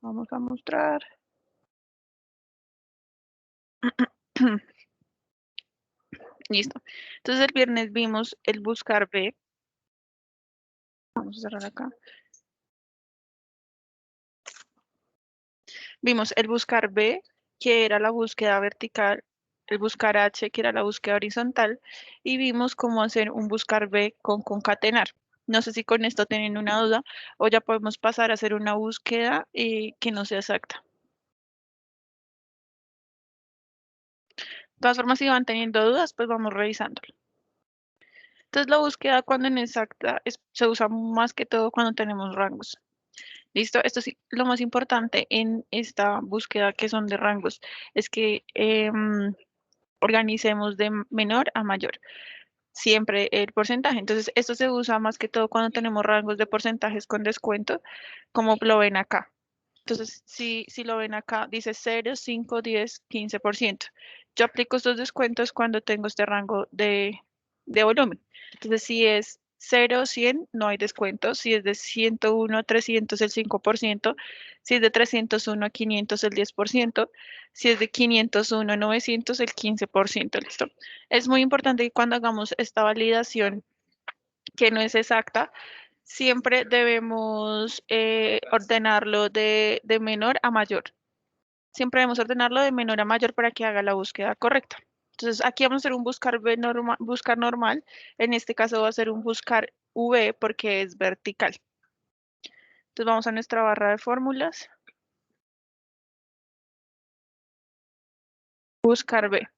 Vamos a mostrar. Listo. Entonces el viernes vimos el buscar B. Vamos a cerrar acá. Vimos el buscar B, que era la búsqueda vertical, el buscar H, que era la búsqueda horizontal, y vimos cómo hacer un buscar B con concatenar. No sé si con esto tienen una duda o ya podemos pasar a hacer una búsqueda que no sea exacta. De todas formas, si van teniendo dudas, pues vamos revisándolo. Entonces, la búsqueda cuando inexacta se usa más que todo cuando tenemos rangos. ¿Listo? Esto es lo más importante en esta búsqueda que son de rangos, es que organicemos de menor a mayor, siempre el porcentaje. Entonces, esto se usa más que todo cuando tenemos rangos de porcentajes con descuento, como lo ven acá. Entonces, si lo ven acá, dice 0, 5, 10, 15%. Yo aplico estos descuentos cuando tengo este rango de volumen. Entonces, si es 0, 100, no hay descuento. Si es de 101 a 300, el 5%. Si es de 301 a 500, el 10%. Si es de 501 a 900, el 15%. ¿Listo? Es muy importante que cuando hagamos esta validación, que no es exacta, siempre debemos ordenarlo de menor a mayor. Siempre debemos ordenarlo de menor a mayor para que haga la búsqueda correcta. Entonces, aquí vamos a hacer un buscar B buscar normal. En este caso va a ser un buscar V porque es vertical. Entonces, vamos a nuestra barra de fórmulas. Buscar B.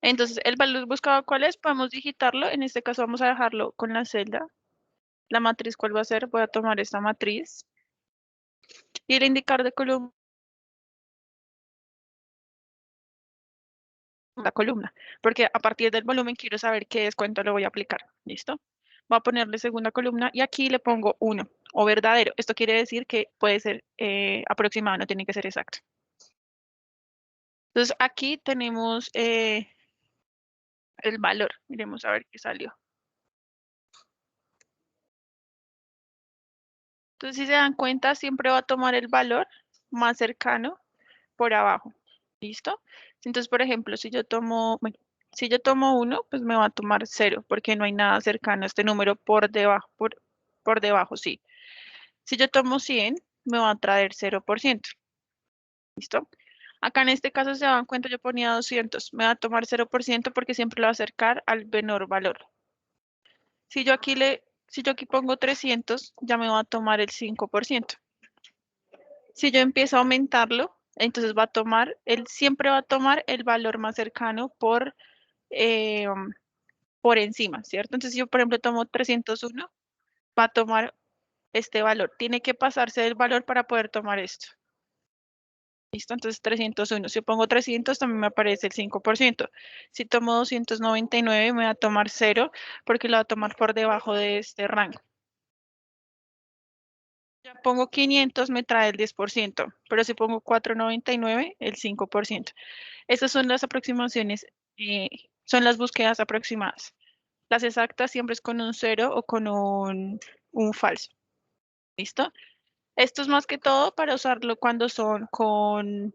Entonces, el valor buscado, ¿cuál es? Podemos digitarlo. En este caso, vamos a dejarlo con la celda. La matriz, ¿cuál va a ser? Voy a tomar esta matriz. Y el indicador de columna, la columna, porque a partir del volumen quiero saber qué descuento le voy a aplicar. ¿Listo? Voy a ponerle segunda columna y aquí le pongo 1 o verdadero. Esto quiere decir que puede ser aproximado, no tiene que ser exacto. Entonces aquí tenemos el valor. Miremos a ver qué salió. Entonces si se dan cuenta, siempre va a tomar el valor más cercano por abajo. ¿Listo? Entonces, por ejemplo, si yo tomo, bueno, si yo tomo 1, pues me va a tomar 0, porque no hay nada cercano a este número por debajo, por debajo, sí. Si yo tomo 100, me va a traer 0%. ¿Listo? Acá en este caso se dan cuenta, yo ponía 200, me va a tomar 0% porque siempre lo va a acercar al menor valor. Si yo aquí pongo 300, ya me va a tomar el 5%. Si yo empiezo a aumentarlo, entonces va a tomar, él siempre va a tomar el valor más cercano eh, por encima, ¿cierto? Entonces, si yo, por ejemplo, tomo 301, va a tomar este valor. Tiene que pasarse del valor para poder tomar esto. ¿Listo? Entonces, 301. Si yo pongo 300, también me aparece el 5%. Si tomo 299, me va a tomar 0 porque lo va a tomar por debajo de este rango. Ya pongo 500, me trae el 10%, pero si pongo 499, el 5%. Estas son las aproximaciones, son las búsquedas aproximadas. Las exactas siempre es con un 0 o con un falso. ¿Listo? Esto es más que todo para usarlo cuando son con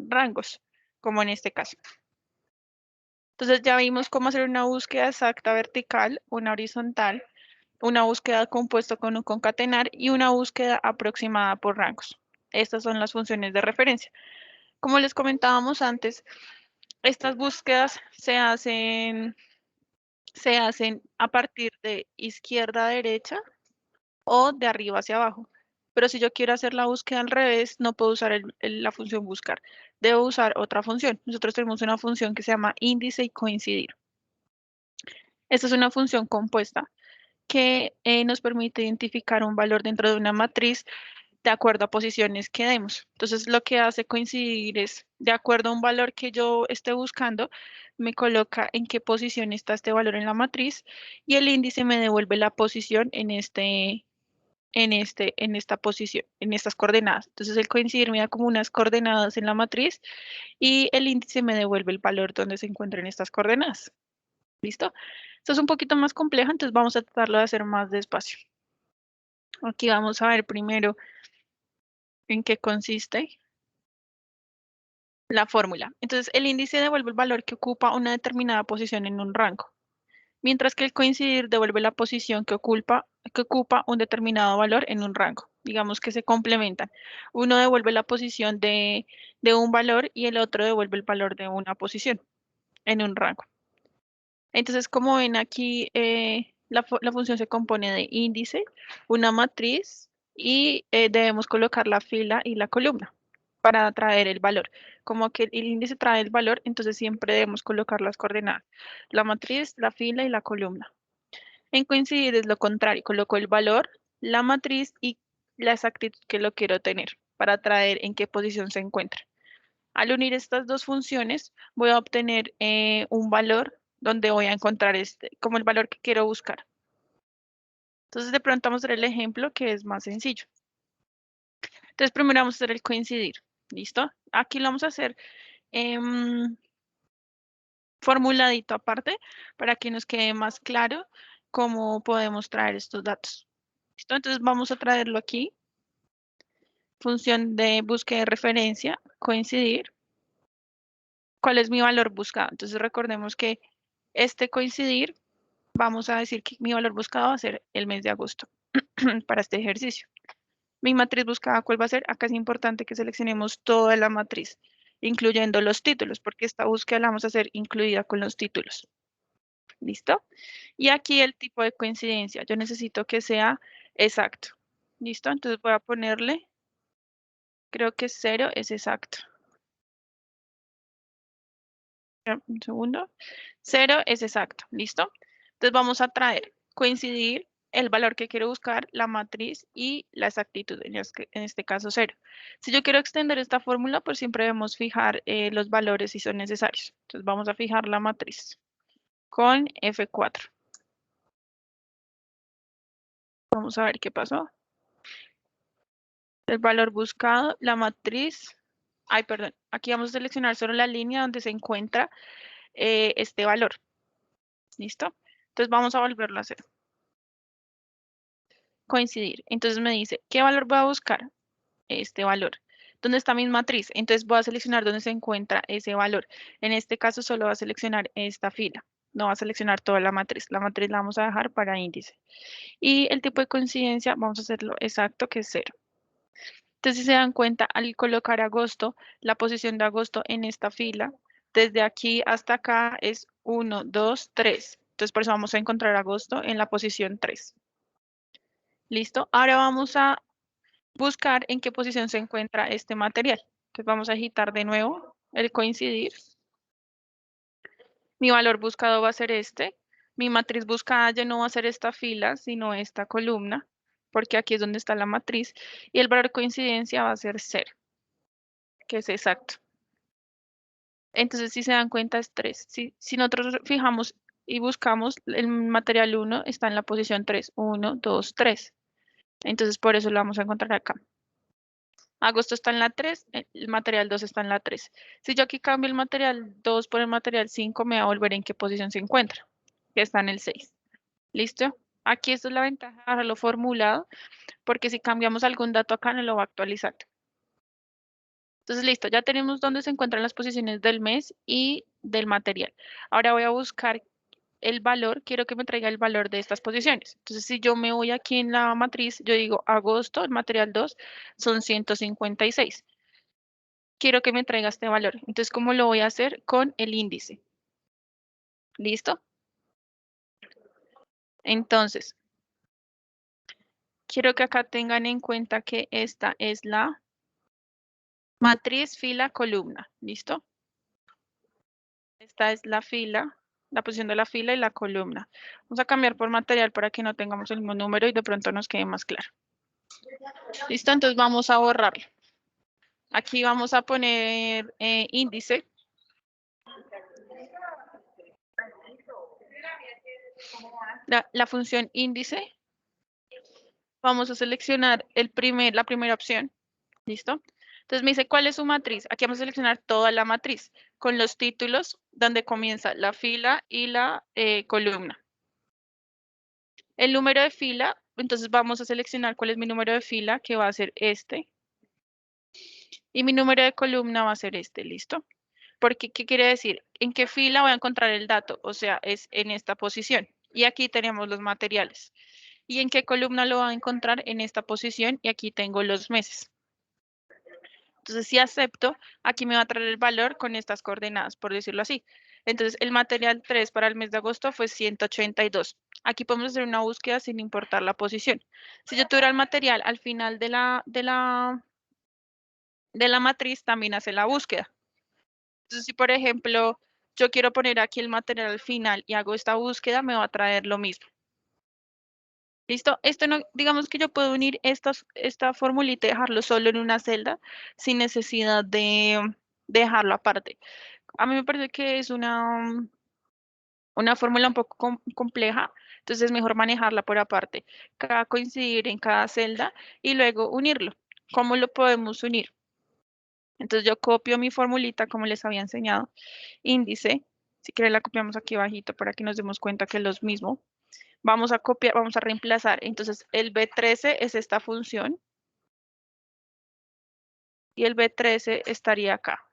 rangos, como en este caso. Entonces ya vimos cómo hacer una búsqueda exacta vertical, una horizontal, una búsqueda compuesta con un concatenar y una búsqueda aproximada por rangos. Estas son las funciones de referencia. Como les comentábamos antes, estas búsquedas se hacen a partir de izquierda a derecha o de arriba hacia abajo. Pero si yo quiero hacer la búsqueda al revés, no puedo usar la función buscar. Debo usar otra función. Nosotros tenemos una función que se llama índice y coincidir. Esta es una función compuesta que nos permite identificar un valor dentro de una matriz de acuerdo a posiciones que demos. Entonces, lo que hace coincidir es, de acuerdo a un valor que yo esté buscando, me coloca en qué posición está este valor en la matriz y el índice me devuelve la posición en esta posición, en estas coordenadas. Entonces, el coincidir me da como unas coordenadas en la matriz y el índice me devuelve el valor donde se encuentran estas coordenadas. ¿Listo? Esto es un poquito más complejo, entonces vamos a tratarlo de hacer más despacio. Aquí vamos a ver primero. en qué consiste la fórmula. Entonces, el índice devuelve el valor que ocupa una determinada posición en un rango, mientras que el coincidir devuelve la posición que ocupa un determinado valor en un rango. Digamos que se complementan. Uno devuelve la posición de un valor y el otro devuelve el valor de una posición en un rango. Entonces, como ven aquí, la función se compone de índice, una matriz y debemos colocar la fila y la columna para traer el valor. Como que el índice trae el valor, entonces siempre debemos colocar las coordenadas, la matriz, la fila y la columna. En coincidir es lo contrario, coloco el valor, la matriz y la exactitud que lo quiero tener para traer en qué posición se encuentra. Al unir estas dos funciones, voy a obtener un valor donde voy a encontrar como el valor que quiero buscar. Entonces, de pronto vamos a hacer el ejemplo que es más sencillo. Entonces, primero vamos a hacer el coincidir. ¿Listo? Aquí lo vamos a hacer formuladito aparte para que nos quede más claro cómo podemos traer estos datos. ¿Listo? Entonces, vamos a traerlo aquí. Función de búsqueda de referencia, coincidir. ¿Cuál es mi valor buscado? Entonces, recordemos que este coincidir vamos a decir que mi valor buscado va a ser el mes de agosto para este ejercicio. Mi matriz buscada, ¿cuál va a ser? Acá es importante que seleccionemos toda la matriz, incluyendo los títulos, porque esta búsqueda la vamos a hacer incluida con los títulos. ¿Listo? Y aquí el tipo de coincidencia. Yo necesito que sea exacto. ¿Listo? Entonces voy a ponerle, creo que 0 es exacto. Ya, un segundo. 0 es exacto. ¿Listo? Entonces vamos a traer coincidir el valor que quiero buscar, la matriz y la exactitud, en este caso 0. Si yo quiero extender esta fórmula, pues siempre debemos fijar los valores si son necesarios. Entonces vamos a fijar la matriz con F4. Vamos a ver qué pasó. El valor buscado, la matriz. Ay, perdón. Aquí vamos a seleccionar solo la línea donde se encuentra este valor. ¿Listo? Entonces vamos a volverlo a hacer. Coincidir. Entonces me dice, ¿qué valor voy a buscar? Este valor. ¿Dónde está mi matriz? Entonces voy a seleccionar dónde se encuentra ese valor. En este caso solo va a seleccionar esta fila. No va a seleccionar toda la matriz. La matriz la vamos a dejar para índice. Y el tipo de coincidencia vamos a hacerlo exacto, que es 0. Entonces, si se dan cuenta, al colocar agosto, la posición de agosto en esta fila, desde aquí hasta acá es 1, 2, 3. Entonces, por eso vamos a encontrar agosto en la posición 3. ¿Listo? Ahora vamos a buscar en qué posición se encuentra este material. Entonces, vamos a agitar de nuevo el coincidir. Mi valor buscado va a ser este. Mi matriz buscada ya no va a ser esta fila, sino esta columna, porque aquí es donde está la matriz. Y el valor de coincidencia va a ser 0, que es exacto. Entonces, si se dan cuenta, es 3. Si nosotros fijamos y buscamos, el material 1 está en la posición 3. 1, 2, 3. Entonces, por eso lo vamos a encontrar acá. Agosto está en la 3, el material 2 está en la 3. Si yo aquí cambio el material 2 por el material 5, me va a volver en qué posición se encuentra, que está en el 6. ¿Listo? Aquí esto es la ventaja de dejarlo formulado, porque si cambiamos algún dato acá, no lo va a actualizar. Entonces, listo, ya tenemos dónde se encuentran las posiciones del mes y del material. Ahora voy a buscar el valor, quiero que me traiga el valor de estas posiciones. Entonces, si yo me voy aquí en la matriz, yo digo agosto, el material 2 son 156. Quiero que me traiga este valor. Entonces, ¿cómo lo voy a hacer? Con el índice. ¿Listo? Entonces, quiero que acá tengan en cuenta que esta es la matriz, fila, columna. ¿Listo? Esta es la fila, la posición de la fila y la columna. Vamos a cambiar por material para que no tengamos el mismo número y de pronto nos quede más claro. ¿Listo? Entonces vamos a borrarlo. Aquí vamos a poner índice. La función índice. Vamos a seleccionar la primera opción. ¿Listo? Entonces me dice, ¿cuál es su matriz? Aquí vamos a seleccionar toda la matriz con los títulos donde comienza la fila y la columna. El número de fila, entonces vamos a seleccionar cuál es mi número de fila, que va a ser este. Y mi número de columna va a ser este, ¿listo? Porque, ¿qué quiere decir? ¿En qué fila voy a encontrar el dato? O sea, es en esta posición. Y aquí tenemos los materiales. ¿Y en qué columna lo voy a encontrar? En esta posición. Y aquí tengo los meses. Entonces, si acepto, aquí me va a traer el valor con estas coordenadas, por decirlo así. Entonces, el material 3 para el mes de agosto fue 182. Aquí podemos hacer una búsqueda sin importar la posición. Si yo tuviera el material al final de la matriz, también hace la búsqueda. Entonces, si por ejemplo yo quiero poner aquí el material al final y hago esta búsqueda, me va a traer lo mismo. ¿Listo? Esto no, digamos que yo puedo unir esta formulita y dejarlo solo en una celda sin necesidad de dejarlo aparte. A mí me parece que es una fórmula un poco compleja, entonces es mejor manejarla por aparte. Cada coincidir en cada celda y luego unirlo. ¿Cómo lo podemos unir? Entonces yo copio mi formulita como les había enseñado, índice, si quieren la copiamos aquí abajito para que nos demos cuenta que es lo mismo. Vamos a copiar, vamos a reemplazar. Entonces el B13 es esta función y el B13 estaría acá.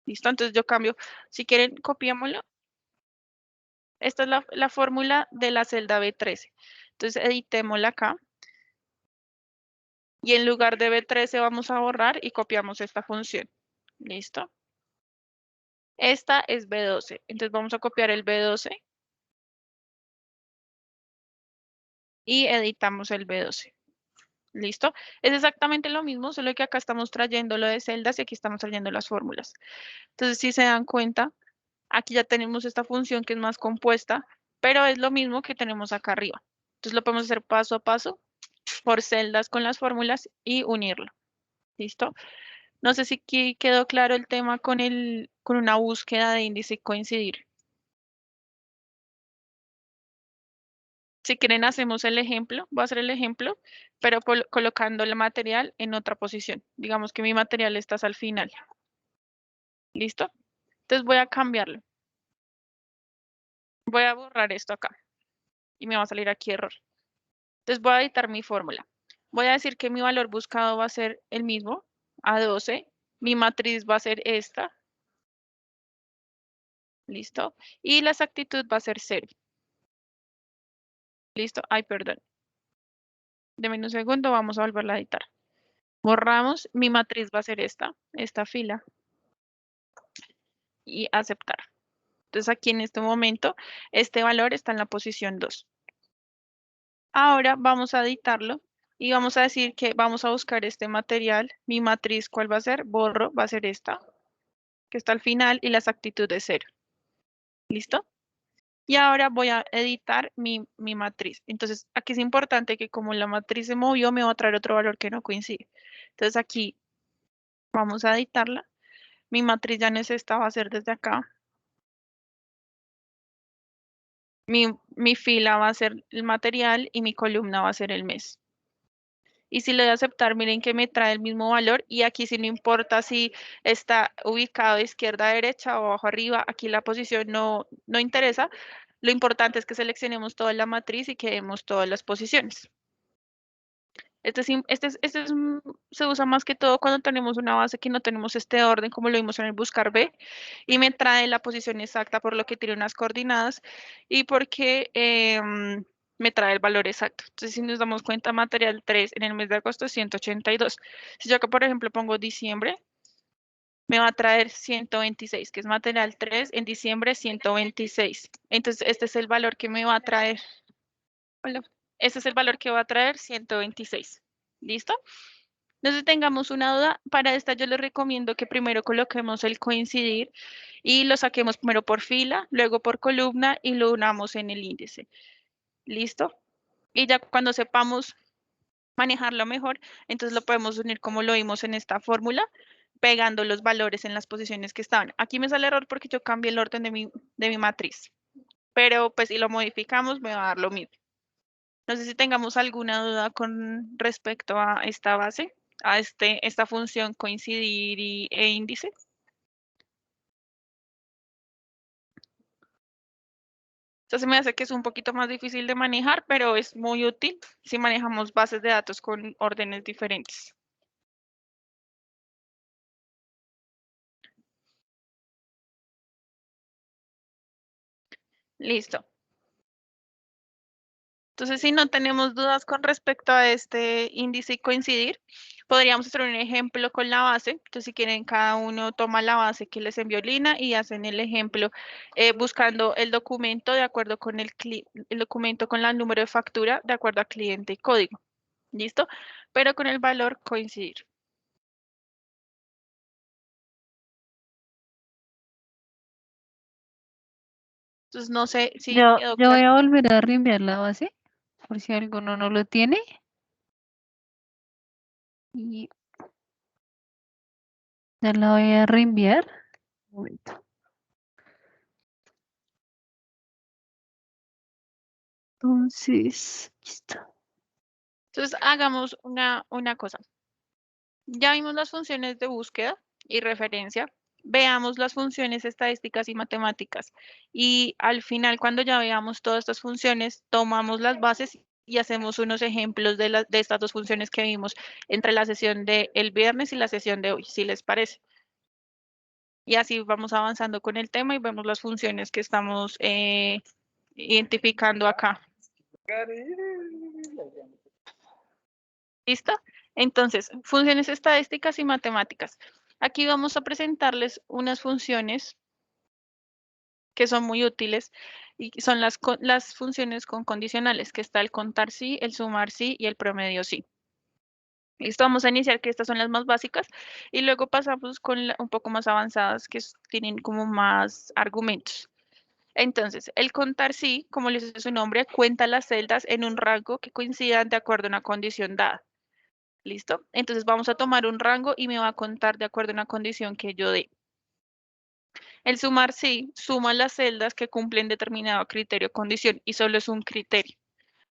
¿Listo? Entonces yo cambio, si quieren copiémoslo. Esta es la fórmula de la celda B13. Entonces editémosla acá y en lugar de B13 vamos a borrar y copiamos esta función. ¿Listo? Esta es B12. Entonces vamos a copiar el B12 y editamos el B12. ¿Listo? Es exactamente lo mismo, solo que acá estamos trayendo lo de celdas y aquí estamos trayendo las fórmulas. Entonces, si se dan cuenta, aquí ya tenemos esta función que es más compuesta, pero es lo mismo que tenemos acá arriba. Entonces, lo podemos hacer paso a paso por celdas con las fórmulas y unirlo. ¿Listo? No sé si aquí quedó claro el tema con una búsqueda de índice y coincidir. Si quieren, hacemos el ejemplo. Voy a hacer el ejemplo, pero colocando el material en otra posición. Digamos que mi material está al final. ¿Listo? Entonces voy a cambiarlo. Voy a borrar esto acá y me va a salir aquí error. Entonces voy a editar mi fórmula. Voy a decir que mi valor buscado va a ser el mismo, A12. Mi matriz va a ser esta. ¿Listo? Y la exactitud va a ser 0. ¿Listo? Ay, perdón. Deme un segundo, vamos a volverla a editar. Borramos, mi matriz va a ser esta fila y aceptar. Entonces aquí en este momento, este valor está en la posición 2. Ahora vamos a editarlo y vamos a decir que vamos a buscar este material. Mi matriz, ¿cuál va a ser? Borro, va a ser esta, que está al final y la exactitud de 0. ¿Listo? Y ahora voy a editar mi matriz. Entonces aquí es importante que como la matriz se movió, me va a traer otro valor que no coincide. Entonces aquí vamos a editarla. Mi matriz ya no es esta, va a ser desde acá. Mi fila va a ser el material y mi columna va a ser el mes. Y si le doy a aceptar, miren que me trae el mismo valor y aquí sí no importa si está ubicado de izquierda a derecha o abajo arriba, aquí la posición no interesa. Lo importante es que seleccionemos toda la matriz y que demos todas las posiciones. Se usa más que todo cuando tenemos una base que no tenemos este orden, como lo vimos en el buscar B, y me trae la posición exacta por lo que tiene unas coordenadas y porque me trae el valor exacto. Entonces, si nos damos cuenta, material 3 en el mes de agosto es 182. Si yo acá, por ejemplo, pongo diciembre, me va a traer 126, que es material 3 en diciembre 126. Entonces, este es el valor que me va a traer. Hola. Este es el valor que va a traer 126. ¿Listo? No sé si tengamos una duda. Para esta yo les recomiendo que primero coloquemos el coincidir y lo saquemos primero por fila, luego por columna y lo unamos en el índice. ¿Listo? Y ya cuando sepamos manejarlo mejor, entonces lo podemos unir como lo vimos en esta fórmula, pegando los valores en las posiciones que estaban. Aquí me sale error porque yo cambié el orden de mi matriz, pero pues si lo modificamos me va a dar lo mismo. No sé si tengamos alguna duda con respecto a esta base, a esta función coincidir e índice. Entonces se me hace que es un poquito más difícil de manejar, pero es muy útil si manejamos bases de datos con órdenes diferentes. Listo. Entonces, si no tenemos dudas con respecto a este índice y coincidir, podríamos hacer un ejemplo con la base. Entonces, si quieren, cada uno toma la base que les envió Lina y hacen el ejemplo buscando el documento de acuerdo con el documento con el número de factura de acuerdo a cliente y código. ¿Listo? Pero con el valor coincidir. Entonces, no sé si quedó Yo voy claro. a volver a reenviar la base, por si alguno no lo tiene. Y ya la voy a reenviar. Un momento. Entonces, listo. Entonces, hagamos una cosa. Ya vimos las funciones de búsqueda y referencia. Veamos las funciones estadísticas y matemáticas. Y al final, cuando ya veamos todas estas funciones, tomamos las bases y hacemos unos ejemplos de estas dos funciones que vimos entre la sesión del viernes y la sesión de hoy, si les parece. Y así vamos avanzando con el tema y vemos las funciones que estamos identificando acá. ¿Listo? Entonces, funciones estadísticas y matemáticas. Aquí vamos a presentarles unas funciones que son muy útiles y son las funciones con condicionales, que está el contar sí, el sumar sí y el promedio sí. Listo, vamos a iniciar que estas son las más básicas y luego pasamos con un poco más avanzadas que tienen como más argumentos. Entonces, el contar sí, como les dice su nombre, cuenta las celdas en un rango que coincidan de acuerdo a una condición dada. ¿Listo? Entonces vamos a tomar un rango y me va a contar de acuerdo a una condición que yo dé. El sumar sí suma las celdas que cumplen determinado criterio o condición y solo es un criterio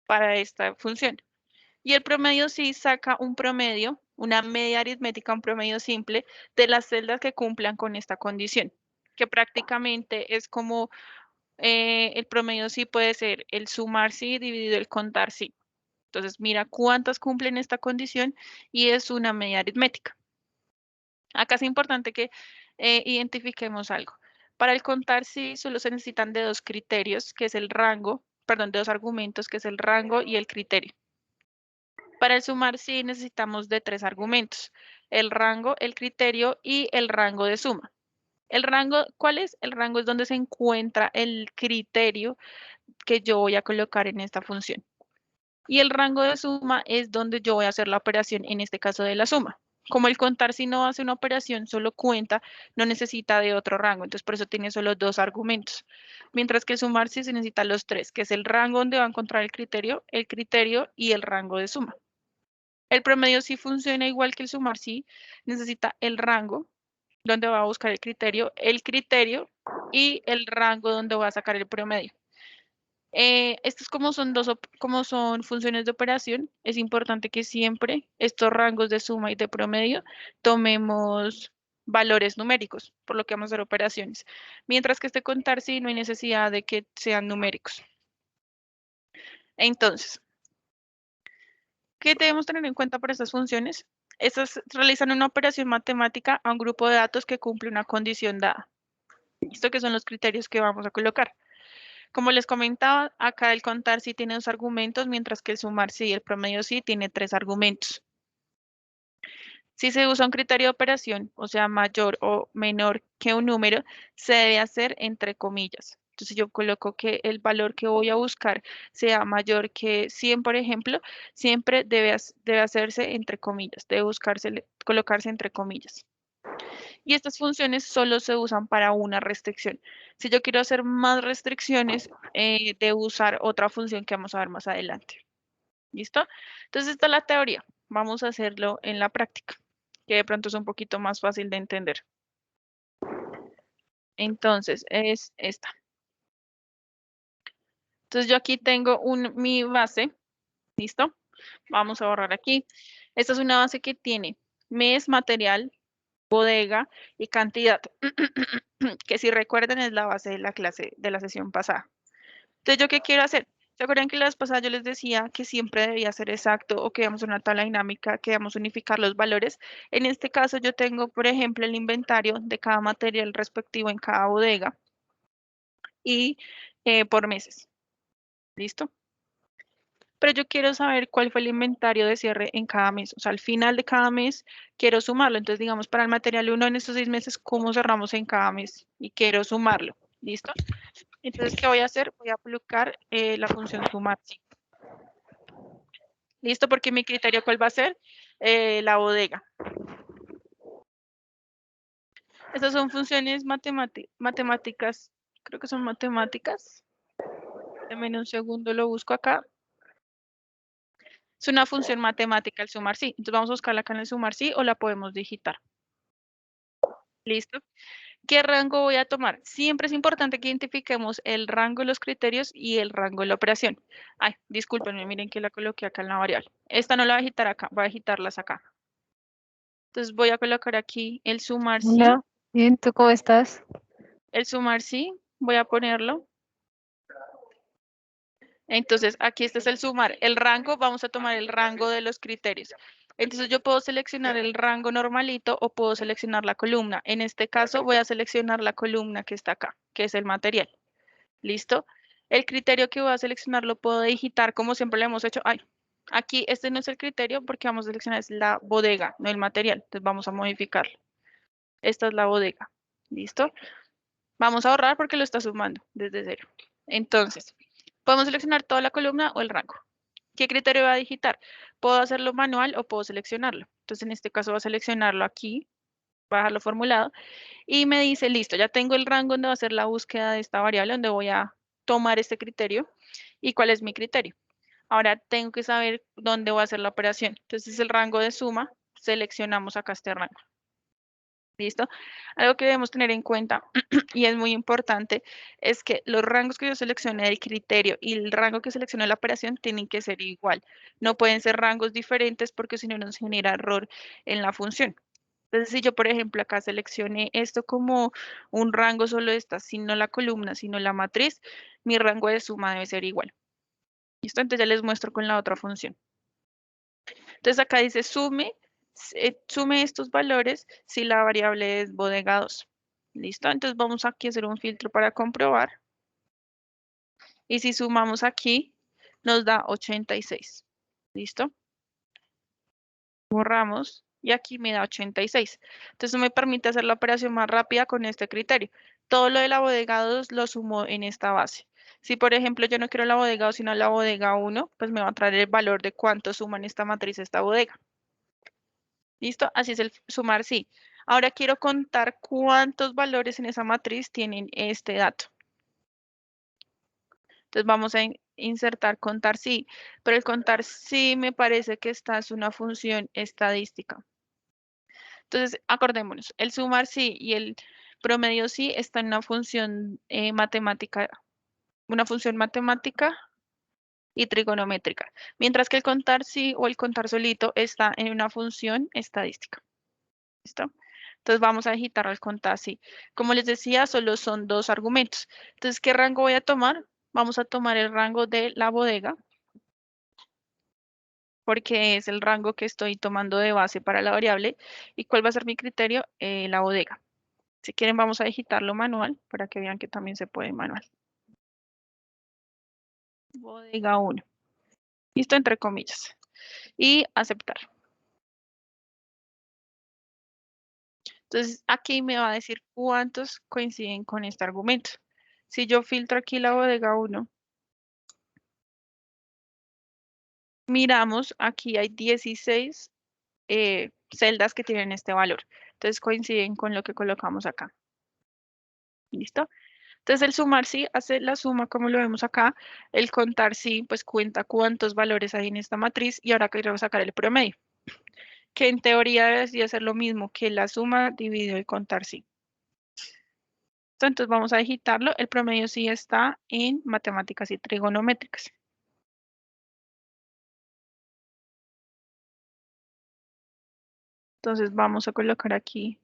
para esta función. Y el promedio sí saca un promedio, una media aritmética, un promedio simple de las celdas que cumplan con esta condición, que prácticamente es como el promedio sí puede ser el sumar sí dividido el contar sí. Entonces mira cuántas cumplen esta condición y es una media aritmética. Acá es importante que identifiquemos algo. Para el contar sí solo se necesitan de dos criterios, que es el rango, perdón, de dos argumentos, que es el rango y el criterio. Para el sumar sí necesitamos de tres argumentos, el rango, el criterio y el rango de suma. El rango, ¿cuál es? El rango es donde se encuentra el criterio que yo voy a colocar en esta función. Y el rango de suma es donde yo voy a hacer la operación, en este caso de la suma. Como el contar si no hace una operación, solo cuenta, no necesita de otro rango, entonces por eso tiene solo dos argumentos. Mientras que el sumar sí se necesita los tres, que es el rango donde va a encontrar el criterio y el rango de suma. El promedio sí funciona igual que el sumar sí, necesita el rango donde va a buscar el criterio y el rango donde va a sacar el promedio. Estos como son funciones de operación, es importante que siempre estos rangos de suma y de promedio tomemos valores numéricos, por lo que vamos a hacer operaciones. Mientras que este contar sí no hay necesidad de que sean numéricos. Entonces, ¿qué debemos tener en cuenta para estas funciones? Estas realizan una operación matemática a un grupo de datos que cumple una condición dada. Esto que son los criterios que vamos a colocar. Como les comentaba, acá el contar sí tiene dos argumentos, mientras que el sumar sí y el promedio sí tiene tres argumentos. Si se usa un criterio de operación, o sea, mayor o menor que un número, se debe hacer entre comillas. Entonces yo coloco que el valor que voy a buscar sea mayor que 100, por ejemplo, siempre debe hacerse entre comillas, debe colocarse entre comillas. Y estas funciones solo se usan para una restricción. Si yo quiero hacer más restricciones, debo usar otra función que vamos a ver más adelante. ¿Listo? Entonces, esta es la teoría. Vamos a hacerlo en la práctica, que de pronto es un poquito más fácil de entender. Entonces, es esta. Entonces, yo aquí tengo mi base. ¿Listo? Vamos a borrar aquí. Esta es una base que tiene mes, material, bodega y cantidad, que si recuerdan es la base de la clase de la sesión pasada. Entonces, ¿yo qué quiero hacer? ¿Se acuerdan que la vez pasada yo les decía que siempre debía ser exacto o que damos una tabla dinámica, que vamos a unificar los valores? En este caso yo tengo, por ejemplo, el inventario de cada material respectivo en cada bodega y por meses. ¿Listo? Pero yo quiero saber cuál fue el inventario de cierre en cada mes. O sea, al final de cada mes quiero sumarlo. Entonces, digamos, para el material 1 en estos 6 meses, ¿cómo cerramos en cada mes? Y quiero sumarlo. ¿Listo? Entonces, ¿qué voy a hacer? Voy a aplicar la función sumar. Sí. ¿Listo? Porque mi criterio, ¿cuál va a ser? La bodega. Estas son funciones matemáticas. Creo que son matemáticas. Deme un segundo, lo busco acá. Es una función matemática el sumar sí. Entonces vamos a buscarla acá en el sumar sí o la podemos digitar. ¿Listo? ¿Qué rango voy a tomar? Siempre es importante que identifiquemos el rango de los criterios y el rango de la operación. Ay, discúlpenme, miren que la coloqué acá en la variable. Esta no la voy a digitar acá, voy a digitarlas acá. Entonces voy a colocar aquí el sumar sí. Hola, bien, ¿tú cómo estás? El sumar sí, voy a ponerlo. Entonces, aquí este es el sumar. El rango, vamos a tomar el rango de los criterios. Entonces, yo puedo seleccionar el rango normalito o puedo seleccionar la columna. En este caso, voy a seleccionar la columna que está acá, que es el material. ¿Listo? El criterio que voy a seleccionar lo puedo digitar como siempre lo hemos hecho. Ay, aquí este no es el criterio porque vamos a seleccionar es la bodega, no el material. Entonces, vamos a modificarlo. Esta es la bodega. ¿Listo? Vamos a ahorrar porque lo está sumando desde cero. Entonces, podemos seleccionar toda la columna o el rango. ¿Qué criterio va a digitar? Puedo hacerlo manual o puedo seleccionarlo. Entonces, en este caso, voy a seleccionarlo aquí, bajarlo formulado, y me dice, listo, ya tengo el rango donde va a ser la búsqueda de esta variable, donde voy a tomar este criterio y cuál es mi criterio. Ahora tengo que saber dónde voy a hacer la operación. Entonces, el rango de suma, seleccionamos acá este rango. ¿Listo? Algo que debemos tener en cuenta y es muy importante es que los rangos que yo seleccione del criterio y el rango que seleccione la operación tienen que ser igual. No pueden ser rangos diferentes porque si no nos genera error en la función. Entonces, si yo, por ejemplo, acá seleccione esto como un rango solo esta, sino la columna, sino la matriz, mi rango de suma debe ser igual. ¿Listo? Entonces ya les muestro con la otra función. Entonces acá dice sume estos valores si la variable es bodega 2. ¿Listo? Entonces vamos aquí a hacer un filtro para comprobar. Y si sumamos aquí, nos da 86. ¿Listo? Borramos y aquí me da 86. Entonces me permite hacer la operación más rápida con este criterio. Todo lo de la bodega 2 lo sumo en esta base. Si, por ejemplo, yo no quiero la bodega 2, sino la bodega 1, pues me va a traer el valor de cuánto suma en esta matriz esta bodega. ¿Listo? Así es el sumar sí. Ahora quiero contar cuántos valores en esa matriz tienen este dato. Entonces vamos a insertar contar sí, pero el contar sí me parece que esta es una función estadística. Entonces, acordémonos, el sumar sí y el promedio sí está en una función matemática y trigonométrica, mientras que el contar sí o el contar solito está en una función estadística. ¿Listo? Entonces vamos a digitar al contar sí. Como les decía, solo son dos argumentos. Entonces, ¿qué rango voy a tomar? Vamos a tomar el rango de la bodega, porque es el rango que estoy tomando de base para la variable. ¿Y cuál va a ser mi criterio? La bodega. Si quieren, vamos a digitarlo manual para que vean que también se puede manual. Bodega 1. Listo, entre comillas. Y aceptar. Entonces, aquí me va a decir cuántos coinciden con este argumento. Si yo filtro aquí la bodega 1, miramos, aquí hay 16 celdas que tienen este valor. Entonces, coinciden con lo que colocamos acá. ¿Listo? Entonces, el sumar sí hace la suma como lo vemos acá. El contar sí, pues cuenta cuántos valores hay en esta matriz. Y ahora queremos sacar el promedio, que en teoría debería ser lo mismo que la suma dividido el contar sí. Entonces vamos a digitarlo. El promedio sí está en matemáticas y trigonométricas. Entonces vamos a colocar aquí.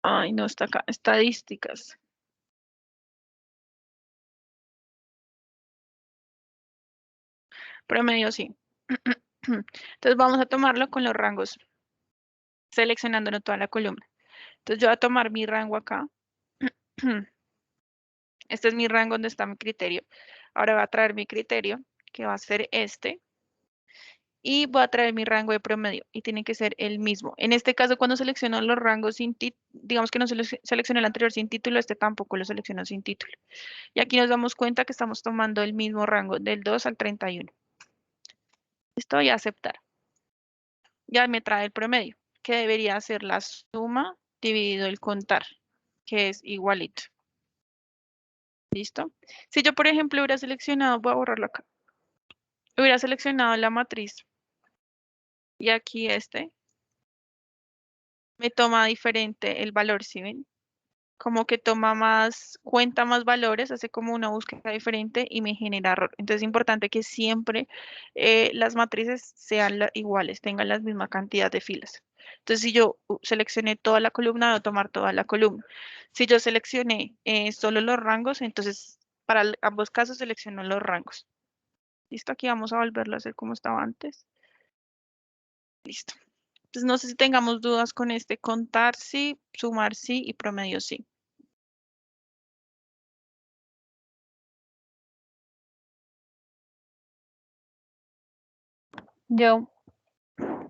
Ay, no está acá. Estadísticas. Promedio sí. Entonces vamos a tomarlo con los rangos, seleccionándolo toda la columna. Entonces yo voy a tomar mi rango acá. Este es mi rango donde está mi criterio. Ahora voy a traer mi criterio, que va a ser este. Y voy a traer mi rango de promedio y tiene que ser el mismo. En este caso, cuando selecciono los rangos sin título, digamos que no seleccioné el anterior sin título, este tampoco lo selecciono sin título. Y aquí nos damos cuenta que estamos tomando el mismo rango del 2 al 31. Listo, y aceptar. Ya me trae el promedio, que debería ser la suma dividido el contar, que es igualito. ¿Listo? Si yo, por ejemplo, hubiera seleccionado, voy a borrarlo acá, hubiera seleccionado la matriz y aquí este, me toma diferente el valor, ¿sí ven? Como que toma más, cuenta más valores, hace como una búsqueda diferente y me genera error. Entonces es importante que siempre las matrices sean iguales, tengan la misma cantidad de filas. Entonces si yo seleccioné toda la columna, voy a tomar toda la columna. Si yo seleccioné solo los rangos, entonces para ambos casos selecciono los rangos. Listo, aquí vamos a volverlo a hacer como estaba antes. Listo. Entonces no sé si tengamos dudas con este contar sí, sumar sí y promedio sí. Yo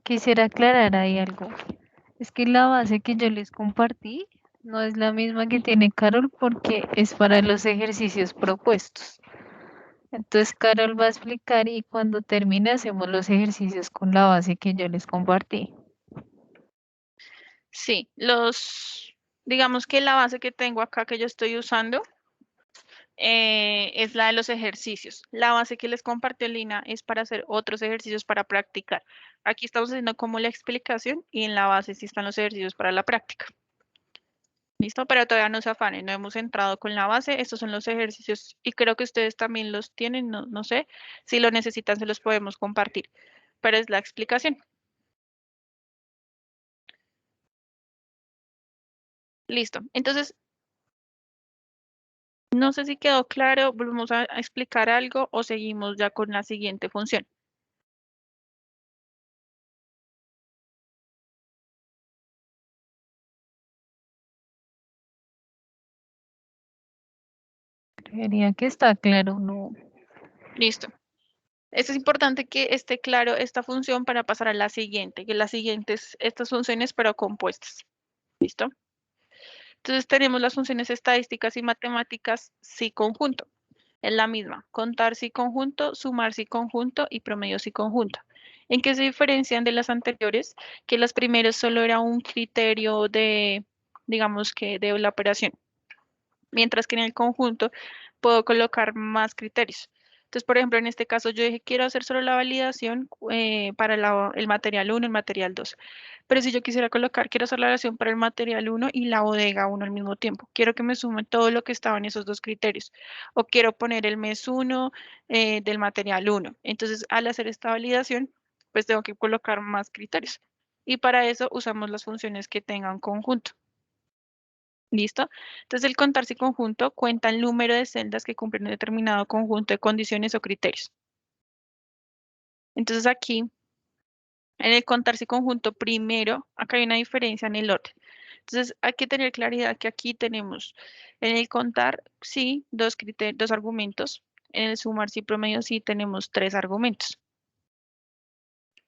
quisiera aclarar ahí algo. Es que la base que yo les compartí no es la misma que tiene Carol porque es para los ejercicios propuestos. Entonces Carol va a explicar y cuando termine hacemos los ejercicios con la base que yo les compartí. Sí, digamos que la base que tengo acá que yo estoy usando es la de los ejercicios. La base que les compartió Lina es para hacer otros ejercicios para practicar. Aquí estamos haciendo como la explicación y en la base sí están los ejercicios para la práctica. ¿Listo? Pero todavía no se afanen, no hemos entrado con la base. Estos son los ejercicios y creo que ustedes también los tienen, no sé. Si lo necesitan, se los podemos compartir. Pero es la explicación. Listo. Entonces, no sé si quedó claro, volvemos a explicar algo o seguimos ya con la siguiente función. Creería que está claro, no. Listo. Esto es importante que esté claro esta función para pasar a la siguiente, que las siguientes, estas funciones pero compuestas. ¿Listo? Entonces tenemos las funciones estadísticas y matemáticas sí conjunto. Es la misma. Contar sí conjunto, sumar sí conjunto y promedio sí conjunto. ¿En qué se diferencian de las anteriores? Que las primeras solo era un criterio de, digamos que de la operación, mientras que en el conjunto puedo colocar más criterios. Entonces, por ejemplo, en este caso yo dije, quiero hacer solo la validación para el material 1, el material 2. Pero si yo quisiera colocar, quiero hacer la validación para el material 1 y la bodega 1 al mismo tiempo. Quiero que me sume todo lo que estaba en esos dos criterios. O quiero poner el mes 1 del material 1. Entonces, al hacer esta validación, pues tengo que colocar más criterios. Y para eso usamos las funciones que tengan conjunto. ¿Listo? Entonces, el contarse conjunto cuenta el número de celdas que cumplen un determinado conjunto de condiciones o criterios. Entonces, aquí, en el contarse conjunto, primero, acá hay una diferencia en el orden. Entonces, hay que tener claridad que aquí tenemos en el contar, sí, dos argumentos. En el sumar, sí, promedio, sí, tenemos tres argumentos.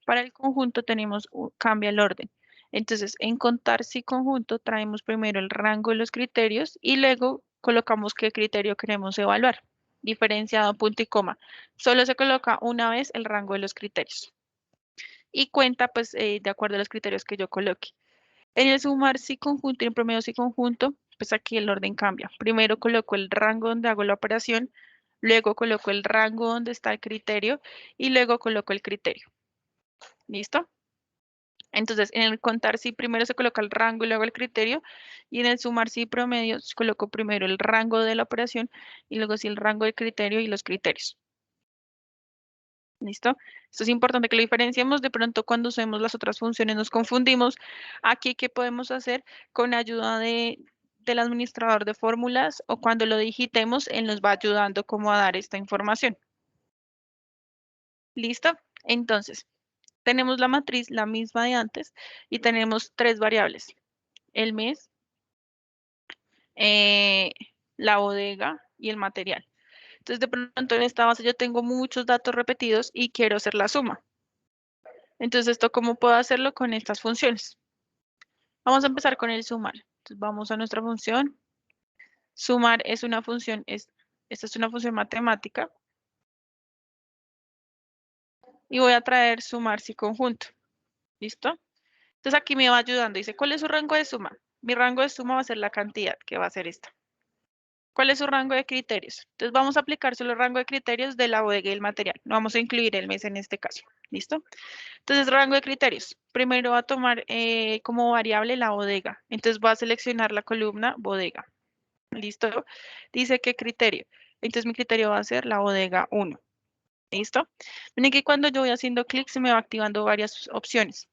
Para el conjunto tenemos, cambia el orden. Entonces, en contar sí conjunto, traemos primero el rango de los criterios y luego colocamos qué criterio queremos evaluar, diferenciado punto y coma. Solo se coloca una vez el rango de los criterios y cuenta, pues, de acuerdo a los criterios que yo coloque. En el sumar sí conjunto y en promedio sí conjunto, pues aquí el orden cambia. Primero coloco el rango donde hago la operación, luego coloco el rango donde está el criterio y luego coloco el criterio. ¿Listo? Entonces, en el contar sí primero se coloca el rango y luego el criterio, y en el sumar sí promedio se coloco primero el rango de la operación y luego sí el rango del criterio y los criterios. ¿Listo? Esto es importante que lo diferenciemos. De pronto, cuando usemos las otras funciones nos confundimos. Aquí, ¿qué podemos hacer? Con ayuda del administrador de fórmulas o cuando lo digitemos, él nos va ayudando como a dar esta información. ¿Listo? Entonces, tenemos la matriz, la misma de antes, y tenemos tres variables. El mes, la bodega y el material. Entonces, de pronto en esta base yo tengo muchos datos repetidos y quiero hacer la suma. Entonces, ¿esto cómo puedo hacerlo? Con estas funciones. Vamos a empezar con el sumar. Entonces, vamos a nuestra función. Sumar es una función, esta es una función matemática. Y voy a traer sumar si conjunto. ¿Listo? Entonces aquí me va ayudando. Dice, ¿cuál es su rango de suma? Mi rango de suma va a ser la cantidad, que va a ser esta. ¿Cuál es su rango de criterios? Entonces vamos a aplicar solo el rango de criterios de la bodega y el material. No vamos a incluir el mes en este caso. ¿Listo? Entonces, rango de criterios. Primero va a tomar como variable la bodega. Entonces va a seleccionar la columna bodega. ¿Listo? Dice qué criterio. Entonces mi criterio va a ser la bodega 1. ¿Listo? Miren que cuando yo voy haciendo clic se me va activando varias opciones.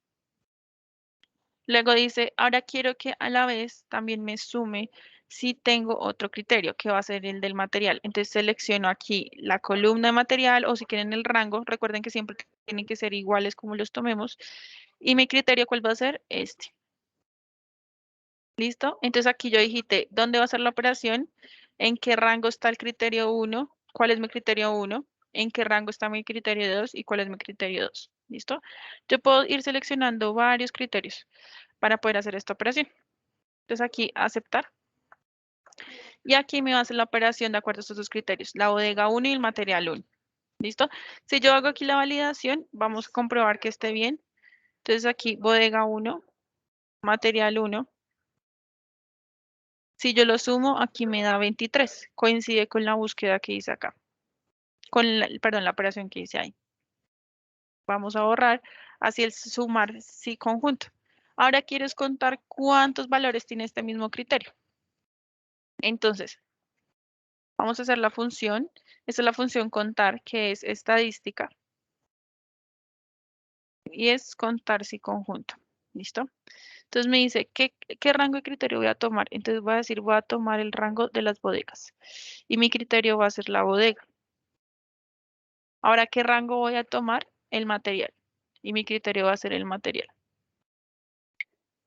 Luego dice, ahora quiero que a la vez también me sume si tengo otro criterio, que va a ser el del material. Entonces selecciono aquí la columna de material o si quieren el rango. Recuerden que siempre tienen que ser iguales como los tomemos. Y mi criterio, ¿cuál va a ser? Este. ¿Listo? Entonces aquí yo digité dónde va a ser la operación, en qué rango está el criterio 1, cuál es mi criterio 1, en qué rango está mi criterio 2 y cuál es mi criterio 2. ¿Listo? Yo puedo ir seleccionando varios criterios para poder hacer esta operación. Entonces aquí aceptar. Y aquí me va a hacer la operación de acuerdo a estos dos criterios, la bodega 1 y el material 1. ¿Listo? Si yo hago aquí la validación, vamos a comprobar que esté bien. Entonces aquí bodega 1, material 1. Si yo lo sumo, aquí me da 23. Coincide con la búsqueda que hice acá. Perdón, la operación que hice ahí. Vamos a borrar. Así el sumar sí conjunto. Ahora quiero es contar cuántos valores tiene este mismo criterio. Entonces, vamos a hacer la función. Esta es la función contar, que es estadística. Y es contar si conjunto. ¿Listo? Entonces me dice, ¿qué rango de criterio voy a tomar? Entonces voy a decir, voy a tomar el rango de las bodegas. Y mi criterio va a ser la bodega. Ahora, ¿qué rango voy a tomar? El material. Y mi criterio va a ser el material.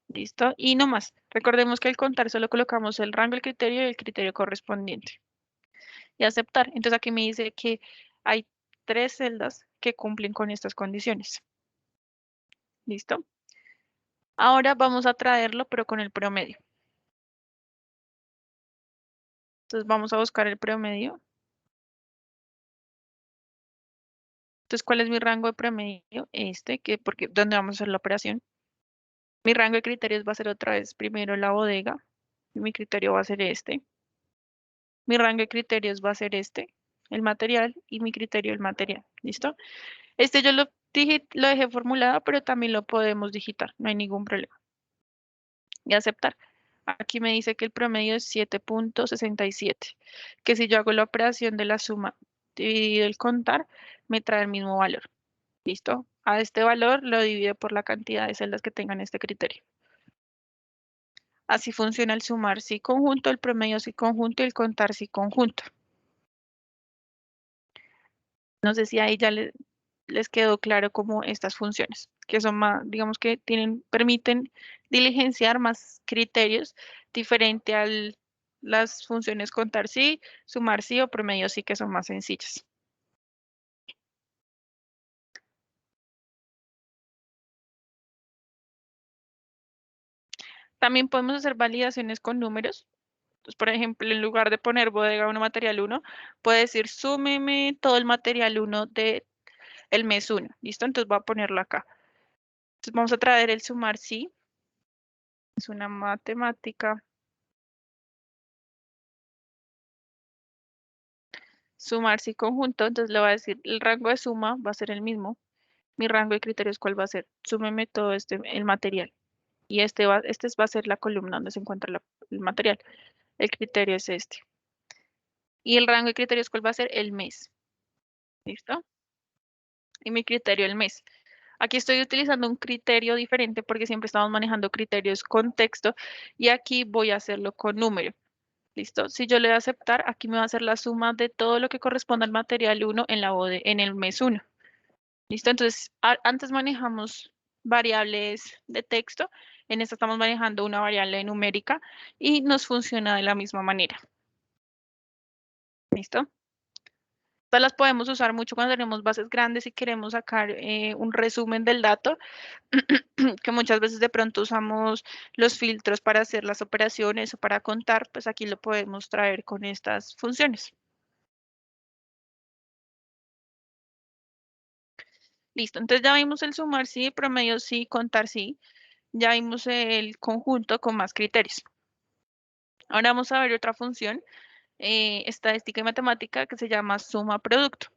¿Listo? Y no más. Recordemos que al contar solo colocamos el rango, el criterio y el criterio correspondiente. Y aceptar. Entonces aquí me dice que hay 3 celdas que cumplen con estas condiciones. ¿Listo? Ahora vamos a traerlo, pero con el promedio. Entonces vamos a buscar el promedio. Entonces, ¿cuál es mi rango de promedio? Este, porque ¿dónde vamos a hacer la operación? Mi rango de criterios va a ser otra vez primero la bodega. Y mi criterio va a ser este. Mi rango de criterios va a ser este, el material, y mi criterio el material. ¿Listo? Este yo lo dejé formulado, pero también lo podemos digitar, no hay ningún problema. Y aceptar. Aquí me dice que el promedio es 7.67, que si yo hago la operación de la suma dividido el contar, me trae el mismo valor. ¿Listo? A este valor lo divido por la cantidad de celdas que tengan este criterio. Así funciona el sumar sí conjunto, el promedio sí conjunto y el contar sí conjunto. No sé si ahí ya les quedó claro cómo estas funciones, que son más, digamos que permiten diligenciar más criterios diferente a las funciones contar sí, sumar sí o promedio sí, que son más sencillas. También podemos hacer validaciones con números. Entonces, por ejemplo, en lugar de poner bodega 1, material 1, puede decir súmeme todo el material 1 de el mes 1. ¿Listo? Entonces voy a ponerlo acá. Entonces vamos a traer el sumar sí. Es una matemática. Sumar sí conjunto, entonces le voy a decir, el rango de suma va a ser el mismo. Mi rango de criterios, ¿cuál va a ser? Súmeme todo el material. Y este va a ser la columna donde se encuentra el material. El criterio es este. Y el rango de criterios, ¿cuál va a ser? El mes. ¿Listo? Y mi criterio, el mes. Aquí estoy utilizando un criterio diferente porque siempre estamos manejando criterios con texto y aquí voy a hacerlo con número. ¿Listo? Si yo le doy a aceptar, aquí me va a hacer la suma de todo lo que corresponde al material 1 en el mes 1. ¿Listo? Entonces, antes manejamos variables de texto En esta estamos manejando una variable numérica y nos funciona de la misma manera. ¿Listo? Estas las podemos usar mucho cuando tenemos bases grandes y queremos sacar un resumen del dato, que muchas veces de pronto usamos los filtros para hacer las operaciones o para contar, pues aquí lo podemos traer con estas funciones. Listo, entonces ya vimos el sumar sí, promedio sí, contar sí. Ya vimos el conjunto con más criterios. Ahora vamos a ver otra función estadística y matemática que se llama suma producto.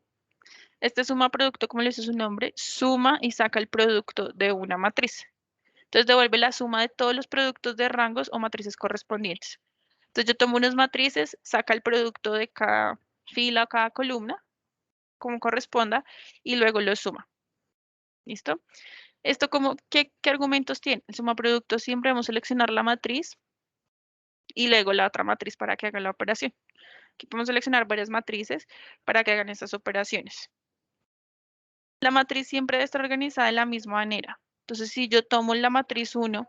Este suma producto, como le dice su nombre, suma y saca el producto de una matriz. Entonces devuelve la suma de todos los productos de rangos o matrices correspondientes. Entonces yo tomo unas matrices, saca el producto de cada fila o cada columna, como corresponda, y luego lo suma. ¿Listo? Esto como, ¿qué argumentos tiene? El suma producto siempre vamos a seleccionar la matriz y luego la otra matriz para que haga la operación. Aquí podemos seleccionar varias matrices para que hagan estas operaciones. La matriz siempre debe estar organizada de la misma manera. Entonces, si yo tomo la matriz 1,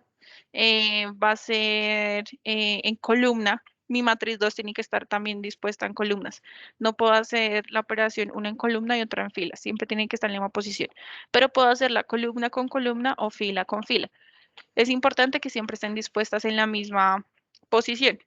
va a ser en columna. Mi matriz 2 tiene que estar también dispuesta en columnas. No puedo hacer la operación una en columna y otra en fila. Siempre tienen que estar en la misma posición. Pero puedo hacer la columna con columna o fila con fila. Es importante que siempre estén dispuestas en la misma posición.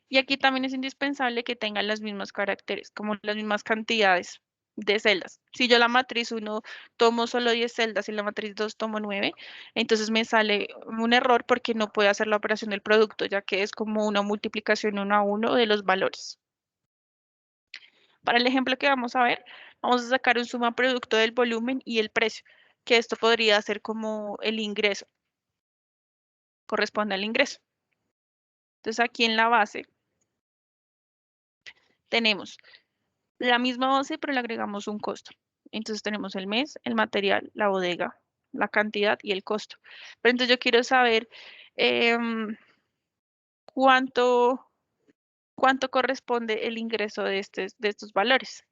Y aquí también es indispensable que tengan las mismas caracteres, como las mismas cantidades de celdas. Si yo la matriz 1 tomo solo 10 celdas y la matriz 2 tomo 9, entonces me sale un error porque no puedo hacer la operación del producto, ya que es como una multiplicación 1 a 1 de los valores. Para el ejemplo que vamos a ver, vamos a sacar un suma producto del volumen y el precio, que esto podría ser como el ingreso, corresponde al ingreso. Entonces aquí en la base tenemos la misma base, pero le agregamos un costo. Entonces tenemos el mes, el material, la bodega, la cantidad y el costo. Pero entonces yo quiero saber em, cuánto, cuánto corresponde el ingreso de estos valores.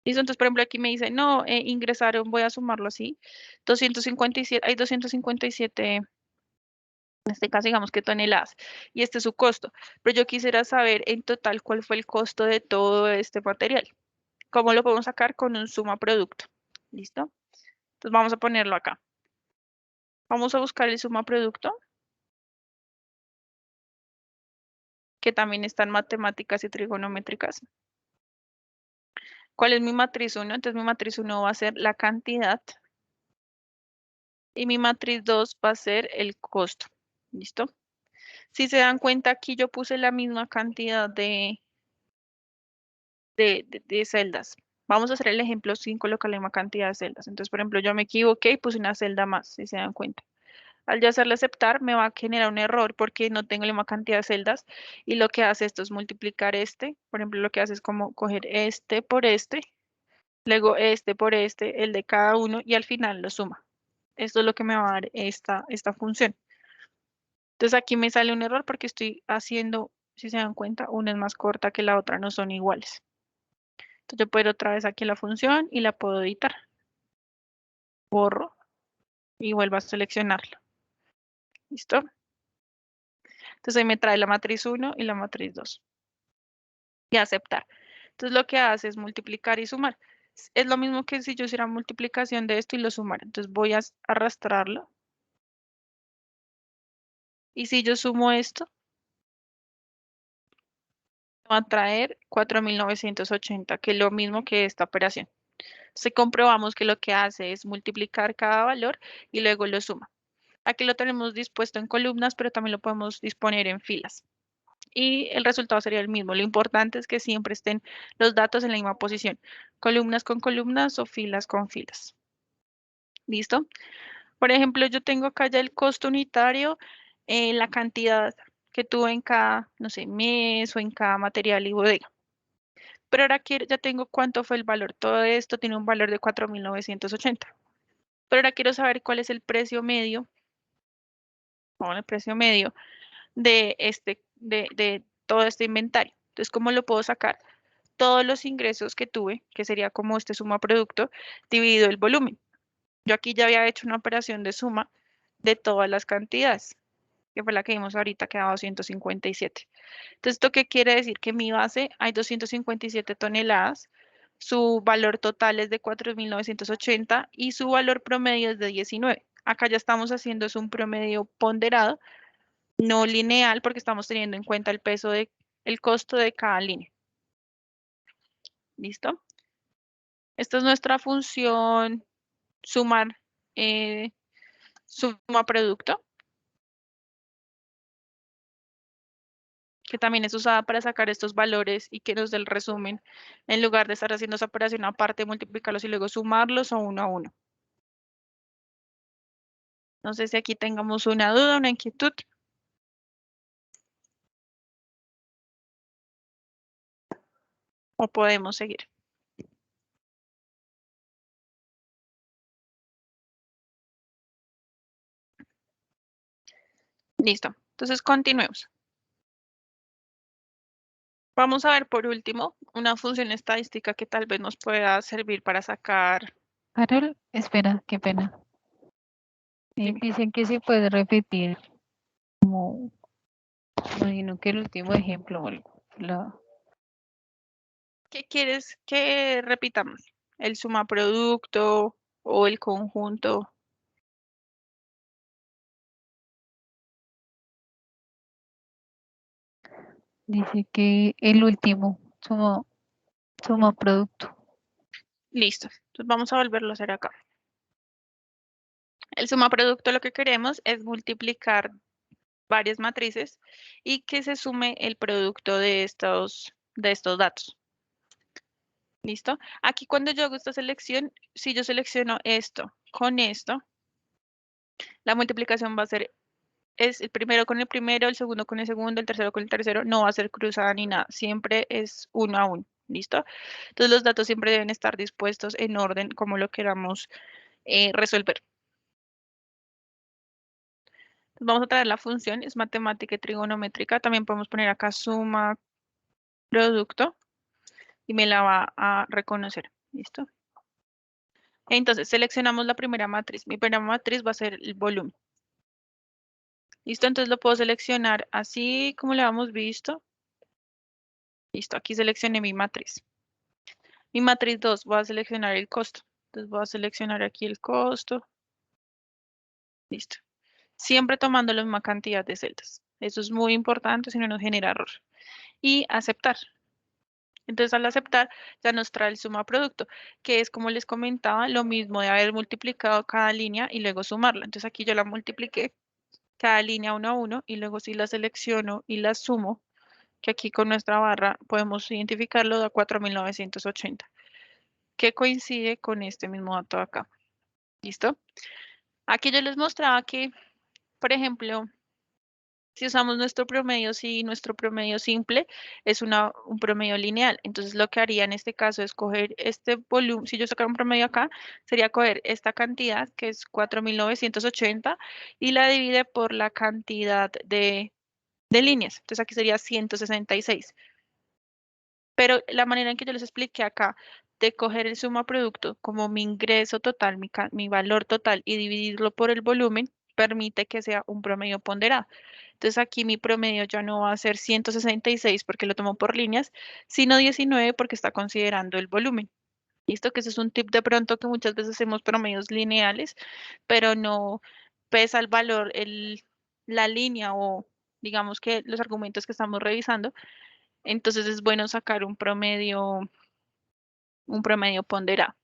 Listo, entonces, por ejemplo, aquí me dice, no, ingresaron, voy a sumarlo así, 257, hay 257, en este caso digamos que toneladas, y este es su costo. Pero yo quisiera saber en total cuál fue el costo de todo este material. ¿Cómo lo podemos sacar? Con un suma producto. ¿Listo? Entonces vamos a ponerlo acá. Vamos a buscar el suma producto, que también está en matemáticas y trigonométricas. ¿Cuál es mi matriz 1? Entonces mi matriz 1 va a ser la cantidad y mi matriz 2 va a ser el costo. ¿Listo? Si se dan cuenta, aquí yo puse la misma cantidad de celdas. Vamos a hacer el ejemplo sin colocar la misma cantidad de celdas. Entonces, por ejemplo, yo me equivoqué y puse una celda más, si se dan cuenta. Al ya hacerle aceptar, me va a generar un error porque no tengo la misma cantidad de celdas y lo que hace esto es multiplicar este. Por ejemplo, lo que hace es como coger este por este, luego este por este, el de cada uno y al final lo suma. Esto es lo que me va a dar esta función. Entonces aquí me sale un error porque estoy haciendo, si se dan cuenta, una es más corta que la otra, no son iguales. Entonces yo puedo ir otra vez aquí a la función y la puedo editar. Borro y vuelvo a seleccionarla. ¿Listo? Entonces ahí me trae la matriz 1 y la matriz 2. Y aceptar. Entonces lo que hace es multiplicar y sumar. Es lo mismo que si yo hiciera multiplicación de esto y lo sumara. Entonces voy a arrastrarlo. Y si yo sumo esto, va a traer 4.980, que es lo mismo que esta operación. Entonces comprobamos que lo que hace es multiplicar cada valor y luego lo suma. Aquí lo tenemos dispuesto en columnas, pero también lo podemos disponer en filas. Y el resultado sería el mismo. Lo importante es que siempre estén los datos en la misma posición. Columnas con columnas o filas con filas. ¿Listo? Por ejemplo, yo tengo acá ya el costo unitario, la cantidad que tuve en cada, no sé, mes o en cada material y bodega. Pero ahora ya tengo cuánto fue el valor. Todo esto tiene un valor de 4.980. Pero ahora quiero saber cuál es el precio medio, o el precio medio de todo este inventario. Entonces, ¿cómo lo puedo sacar? Todos los ingresos que tuve, que sería como este suma producto, dividido el volumen. Yo aquí ya había hecho una operación de suma de todas las cantidades. que fue la que vimos ahorita, que da 257. Entonces, ¿esto qué quiere decir? Que en mi base hay 257 toneladas, su valor total es de 4.980 y su valor promedio es de 19. Acá ya estamos haciendo es un promedio ponderado, no lineal, porque estamos teniendo en cuenta el peso de, el costo de cada línea. ¿Listo? Esta es nuestra función sumar, eh, suma producto, que también es usada para sacar estos valores y que nos dé el resumen, en lugar de estar haciendo esa operación aparte, multiplicarlos y luego sumarlos o uno a uno. No sé si aquí tengamos una duda, una inquietud. O podemos seguir. Listo. Entonces continuemos. Vamos a ver por último una función estadística que tal vez nos pueda servir para sacar. Carol, espera, qué pena. Dime, Dicen que se puede repetir, imagino que el último ejemplo o algo. ¿qué quieres que repitamos? ¿El suma producto o el conjunto? Dice que el último, suma producto. Listo. Entonces vamos a volverlo a hacer acá. El suma producto lo que queremos es multiplicar varias matrices y que se sume el producto de estos datos. ¿Listo? Aquí cuando yo hago esta selección, si yo selecciono esto con esto, la multiplicación va a ser, es el primero con el primero, el segundo con el segundo, el tercero con el tercero, no va a ser cruzada ni nada, siempre es uno a uno. ¿Listo? Entonces los datos siempre deben estar dispuestos en orden como lo queramos resolver. Entonces, vamos a traer la función, es matemática y trigonométrica. También podemos poner acá suma producto y me la va a reconocer. ¿Listo? Entonces seleccionamos la primera matriz. Mi primera matriz va a ser el volumen. ¿Listo? Entonces lo puedo seleccionar así como lo hemos visto. Listo, aquí seleccioné mi matriz. Mi matriz 2, voy a seleccionar el costo. Entonces voy a seleccionar aquí el costo. Listo. Siempre tomando la misma cantidad de celdas. Eso es muy importante, si no nos genera error. Y aceptar. Entonces al aceptar ya nos trae el suma producto, que es como les comentaba, lo mismo de haber multiplicado cada línea y luego sumarla. Entonces aquí yo la multipliqué cada línea uno a uno y luego si la selecciono y la sumo, que aquí con nuestra barra podemos identificarlo de 4.980, que coincide con este mismo dato de acá. ¿Listo? Aquí yo les mostraba que, por ejemplo, si usamos nuestro promedio, si nuestro promedio simple es un promedio lineal, entonces lo que haría en este caso es coger este volumen, si yo sacara un promedio acá, sería coger esta cantidad que es 4.980 y la divide por la cantidad de líneas. Entonces aquí sería 166. Pero la manera en que yo les expliqué acá, de coger el suma producto como mi ingreso total, mi valor total y dividirlo por el volumen, permite que sea un promedio ponderado. Entonces aquí mi promedio ya no va a ser 166 porque lo tomo por líneas, sino 19 porque está considerando el volumen. Listo, que ese es un tip de pronto que muchas veces hacemos promedios lineales, pero no pesa el valor, la línea o digamos que los argumentos que estamos revisando. Entonces es bueno sacar un promedio ponderado.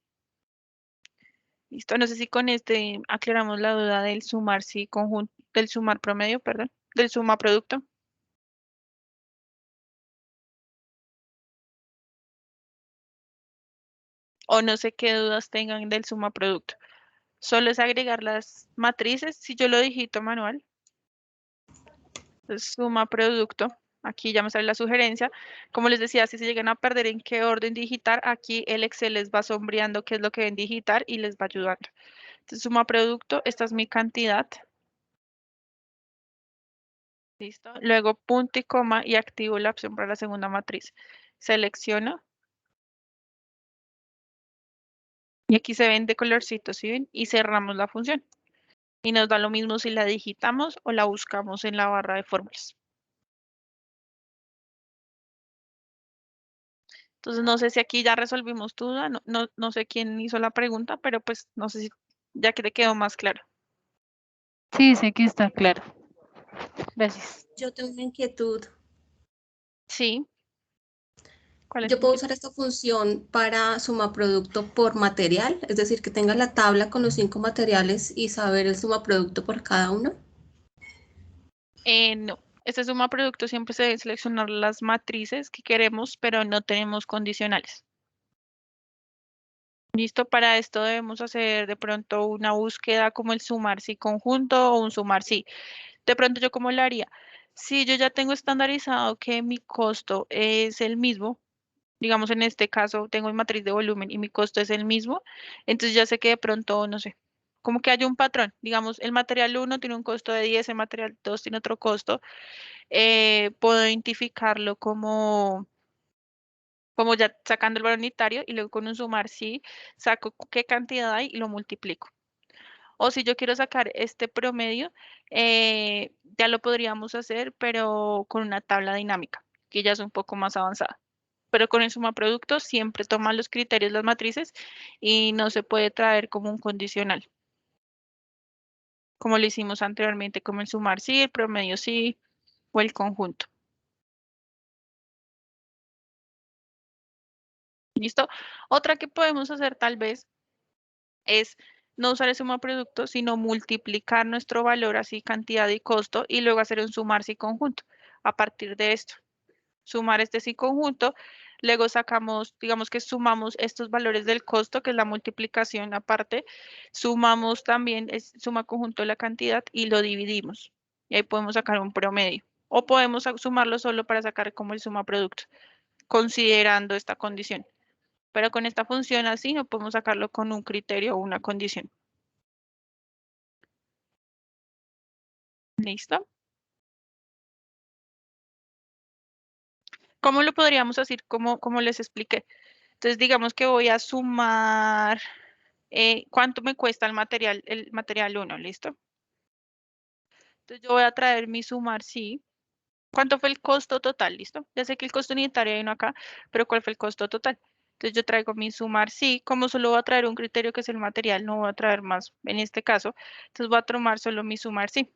Listo, no sé si con este aclaramos la duda del sumar, sí, conjunto, del sumar promedio, perdón, del suma producto. O no sé qué dudas tengan del suma producto. Solo es agregar las matrices. Si yo lo digito manual, entonces suma producto. Aquí ya me sale la sugerencia. Como les decía, si se llegan a perder en qué orden digitar, aquí el Excel les va sombreando qué es lo que deben digitar y les va ayudando. Entonces suma producto, esta es mi cantidad. Listo. Luego punto y coma y activo la opción para la segunda matriz. Selecciono y aquí se ven de colorcito, ¿sí ven? Y cerramos la función. Y nos da lo mismo si la digitamos o la buscamos en la barra de fórmulas. Entonces, no sé si aquí ya resolvimos tu duda, no sé quién hizo la pregunta, pero pues no sé si ya que te quedó más claro. Sí, sé que está claro. Gracias. Yo tengo una inquietud. Sí, ¿cuál es Yo tu puedo inquietud? usar esta función para sumar producto por material, es decir, que tenga la tabla con los 5 materiales y saber el suma producto por cada uno. No, este suma producto siempre se debe seleccionar las matrices que queremos, pero no tenemos condicionales. Listo, para esto debemos hacer de pronto una búsqueda como el sumar si conjunto o un sumar si. De pronto yo cómo lo haría. Si yo ya tengo estandarizado que mi costo es el mismo, digamos en este caso tengo mi matriz de volumen y mi costo es el mismo, entonces ya sé que de pronto, no sé, como que hay un patrón, digamos el material uno tiene un costo de 10, el material 2 tiene otro costo, puedo identificarlo como ya sacando el valor unitario y luego con un sumar sí, saco qué cantidad hay y lo multiplico. O si yo quiero sacar este promedio, ya lo podríamos hacer, pero con una tabla dinámica, que ya es un poco más avanzada. Pero con el suma producto siempre toma los criterios, las matrices, y no se puede traer como un condicional, como lo hicimos anteriormente, como el sumar sí, el promedio sí, o el conjunto. ¿Listo? Otra que podemos hacer tal vez es no usar el suma producto, sino multiplicar nuestro valor, así cantidad y costo, y luego hacer un sumar sí conjunto a partir de esto. Sumar este sí conjunto, luego sacamos, digamos que sumamos estos valores del costo, que es la multiplicación aparte, sumamos también, es suma conjunto de la cantidad y lo dividimos. Y ahí podemos sacar un promedio. O podemos sumarlo solo para sacar como el suma producto, considerando esta condición. Pero con esta función así no podemos sacarlo con un criterio o una condición. ¿Listo? ¿Cómo lo podríamos hacer? Como les expliqué. Entonces, digamos que voy a sumar cuánto me cuesta el material uno, ¿listo? Entonces, yo voy a traer mi sumar, sí. ¿Cuánto fue el costo total? ¿Listo? Ya sé que el costo unitario hay uno acá, pero ¿cuál fue el costo total? Entonces, yo traigo mi sumar, sí. Como solo voy a traer un criterio que es el material, no voy a traer más en este caso. Entonces, voy a tomar solo mi sumar, sí.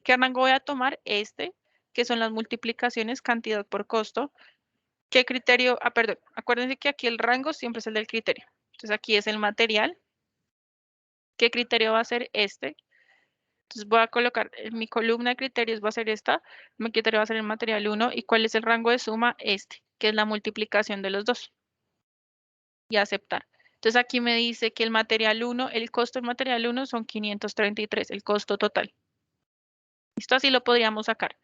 ¿Qué rango voy a tomar? Este, que son las multiplicaciones cantidad por costo. ¿Qué criterio? Ah, perdón. Acuérdense que aquí el rango siempre es el del criterio. Entonces, aquí es el material. ¿Qué criterio va a ser este? Entonces voy a colocar en mi columna de criterios va a ser esta, mi criterio va a ser el material uno y cuál es el rango de suma este, que es la multiplicación de los dos y aceptar. Entonces aquí me dice que el material uno, el costo del material uno son 533, el costo total. Esto así lo podríamos sacar.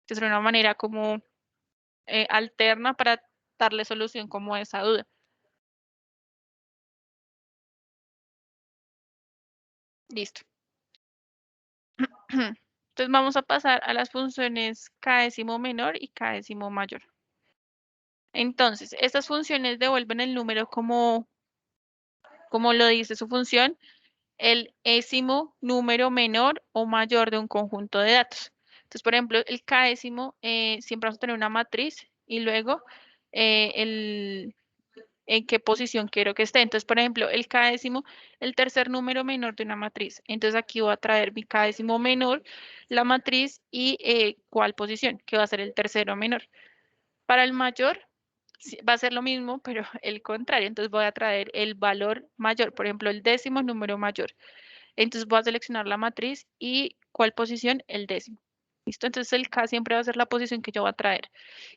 Es una manera como alterna para darle solución como a esa duda. Listo. Entonces vamos a pasar a las funciones k décimo menor y k décimo mayor. Entonces, estas funciones devuelven el número como lo dice su función, el décimo número menor o mayor de un conjunto de datos. Entonces, por ejemplo, el k décimo, siempre vamos a tener una matriz y luego en qué posición quiero que esté. Entonces, por ejemplo, el k décimo, el tercer número menor de una matriz. Entonces, aquí voy a traer mi k décimo menor, la matriz y cuál posición, que va a ser el tercero menor. Para el mayor, sí, va a ser lo mismo, pero el contrario. Entonces voy a traer el valor mayor, por ejemplo, el décimo número mayor. Entonces voy a seleccionar la matriz y cuál posición, el décimo. ¿Listo? Entonces el K siempre va a ser la posición que yo voy a traer.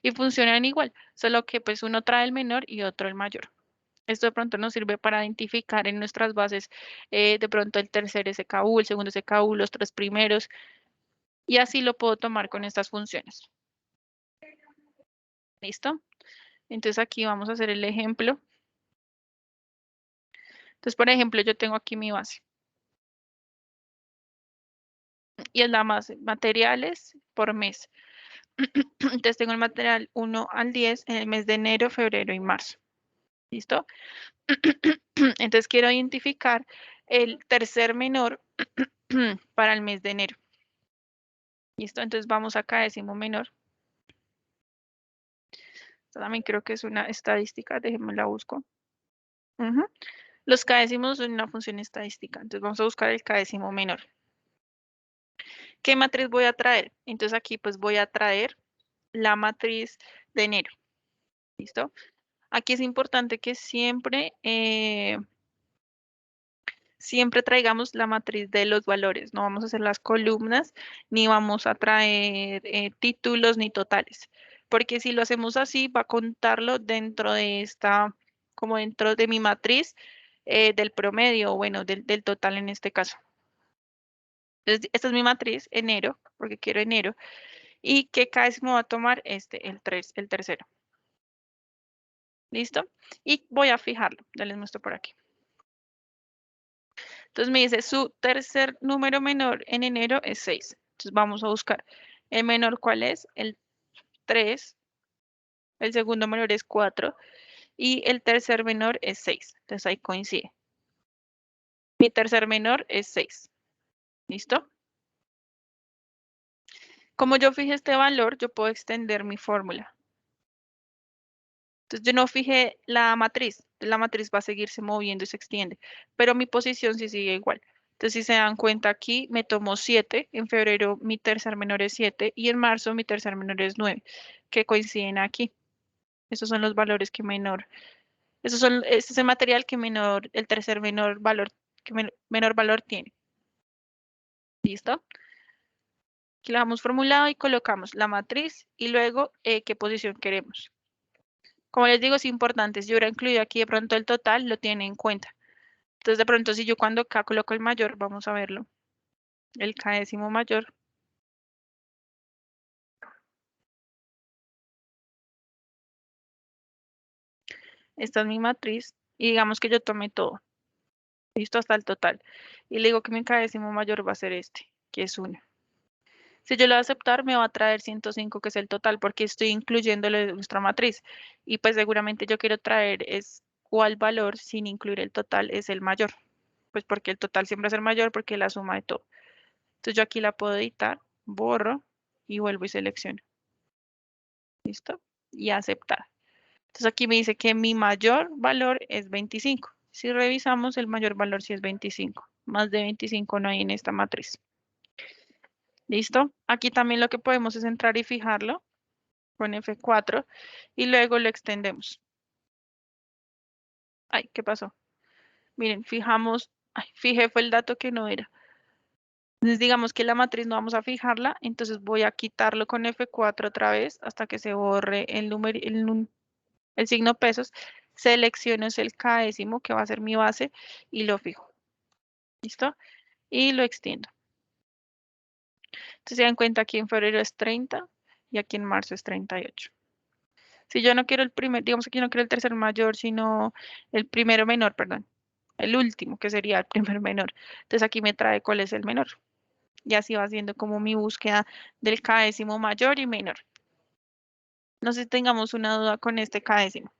Y funcionan igual, solo que pues uno trae el menor y otro el mayor. Esto de pronto nos sirve para identificar en nuestras bases de pronto el tercer SKU, el segundo SKU, los tres primeros. Y así lo puedo tomar con estas funciones. ¿Listo? Entonces aquí vamos a hacer el ejemplo. Entonces, por ejemplo, yo tengo aquí mi base y es la más materiales por mes. Entonces tengo el material 1 al 10 en el mes de enero, febrero y marzo. ¿Listo? Entonces quiero identificar el tercer menor para el mes de enero. ¿Listo? Entonces vamos a décimo menor. Esta también creo que es una estadística, déjenme la busco. Los décimos son una función estadística, entonces vamos a buscar el décimo menor. ¿Qué matriz voy a traer? Entonces aquí pues voy a traer la matriz de enero. ¿Listo? Aquí es importante que siempre traigamos la matriz de los valores. No vamos a hacer las columnas, ni vamos a traer títulos ni totales. Porque si lo hacemos así, va a contarlo dentro de esta, como dentro de mi matriz del promedio, bueno, del total en este caso. Entonces, esta es mi matriz, enero, porque quiero enero. ¿Y qué décimo va a tomar? El tercero. ¿Listo? Y voy a fijarlo. Ya les muestro por aquí. Entonces me dice, su tercer número menor en enero es 6. Entonces vamos a buscar. El menor, ¿cuál es? El 3. El segundo menor es 4. Y el tercer menor es 6. Entonces ahí coincide. Mi tercer menor es 6. ¿Listo? Como yo fijé este valor, yo puedo extender mi fórmula. Entonces yo no fijé la matriz va a seguirse moviendo y se extiende, pero mi posición sí sigue igual. Entonces si se dan cuenta aquí me tomó 7, en febrero mi tercer menor es 7 y en marzo mi tercer menor es 9, que coinciden aquí. Esos son los valores que menor, este es el material que menor, el tercer menor valor, que menor valor tiene. ¿Listo? Aquí lo damos formulado y colocamos la matriz y luego qué posición queremos. Como les digo, es importante, si yo hubiera incluido aquí de pronto el total, lo tiene en cuenta. Entonces, de pronto, si yo cuando K coloco el mayor, vamos a verlo, el décimo mayor. Esta es mi matriz y digamos que yo tome todo, listo hasta el total. Y le digo que mi décimo mayor va a ser este, que es 1. Si yo lo voy a aceptar, me va a traer 105, que es el total, porque estoy incluyéndole nuestra matriz. Y pues seguramente yo quiero traer es cuál valor sin incluir el total es el mayor. Pues porque el total siempre es el mayor porque es la suma de todo. Entonces yo aquí la puedo editar, borro y vuelvo y selecciono. ¿Listo? Y aceptar. Entonces aquí me dice que mi mayor valor es 25. Si revisamos, el mayor valor sí es 25. Más de 25 no hay en esta matriz. ¿Listo? Aquí también lo que podemos es entrar y fijarlo con F4 y luego lo extendemos. Ay, ¿qué pasó? Miren, fijamos, ay, fijé fue el dato que no era. Entonces digamos que la matriz no vamos a fijarla, entonces voy a quitarlo con F4 otra vez hasta que se borre el número, el signo pesos, selecciono el décimo que va a ser mi base y lo fijo. ¿Listo? Y lo extiendo. Entonces se dan cuenta aquí en febrero es 30 y aquí en marzo es 38. Si yo no quiero el primer, digamos que yo no quiero el tercer mayor, sino el primero menor, perdón, el último que sería el primer menor. Entonces aquí me trae cuál es el menor. Y así va haciendo como mi búsqueda del décimo mayor y menor. No sé si tengamos una duda con este décimo.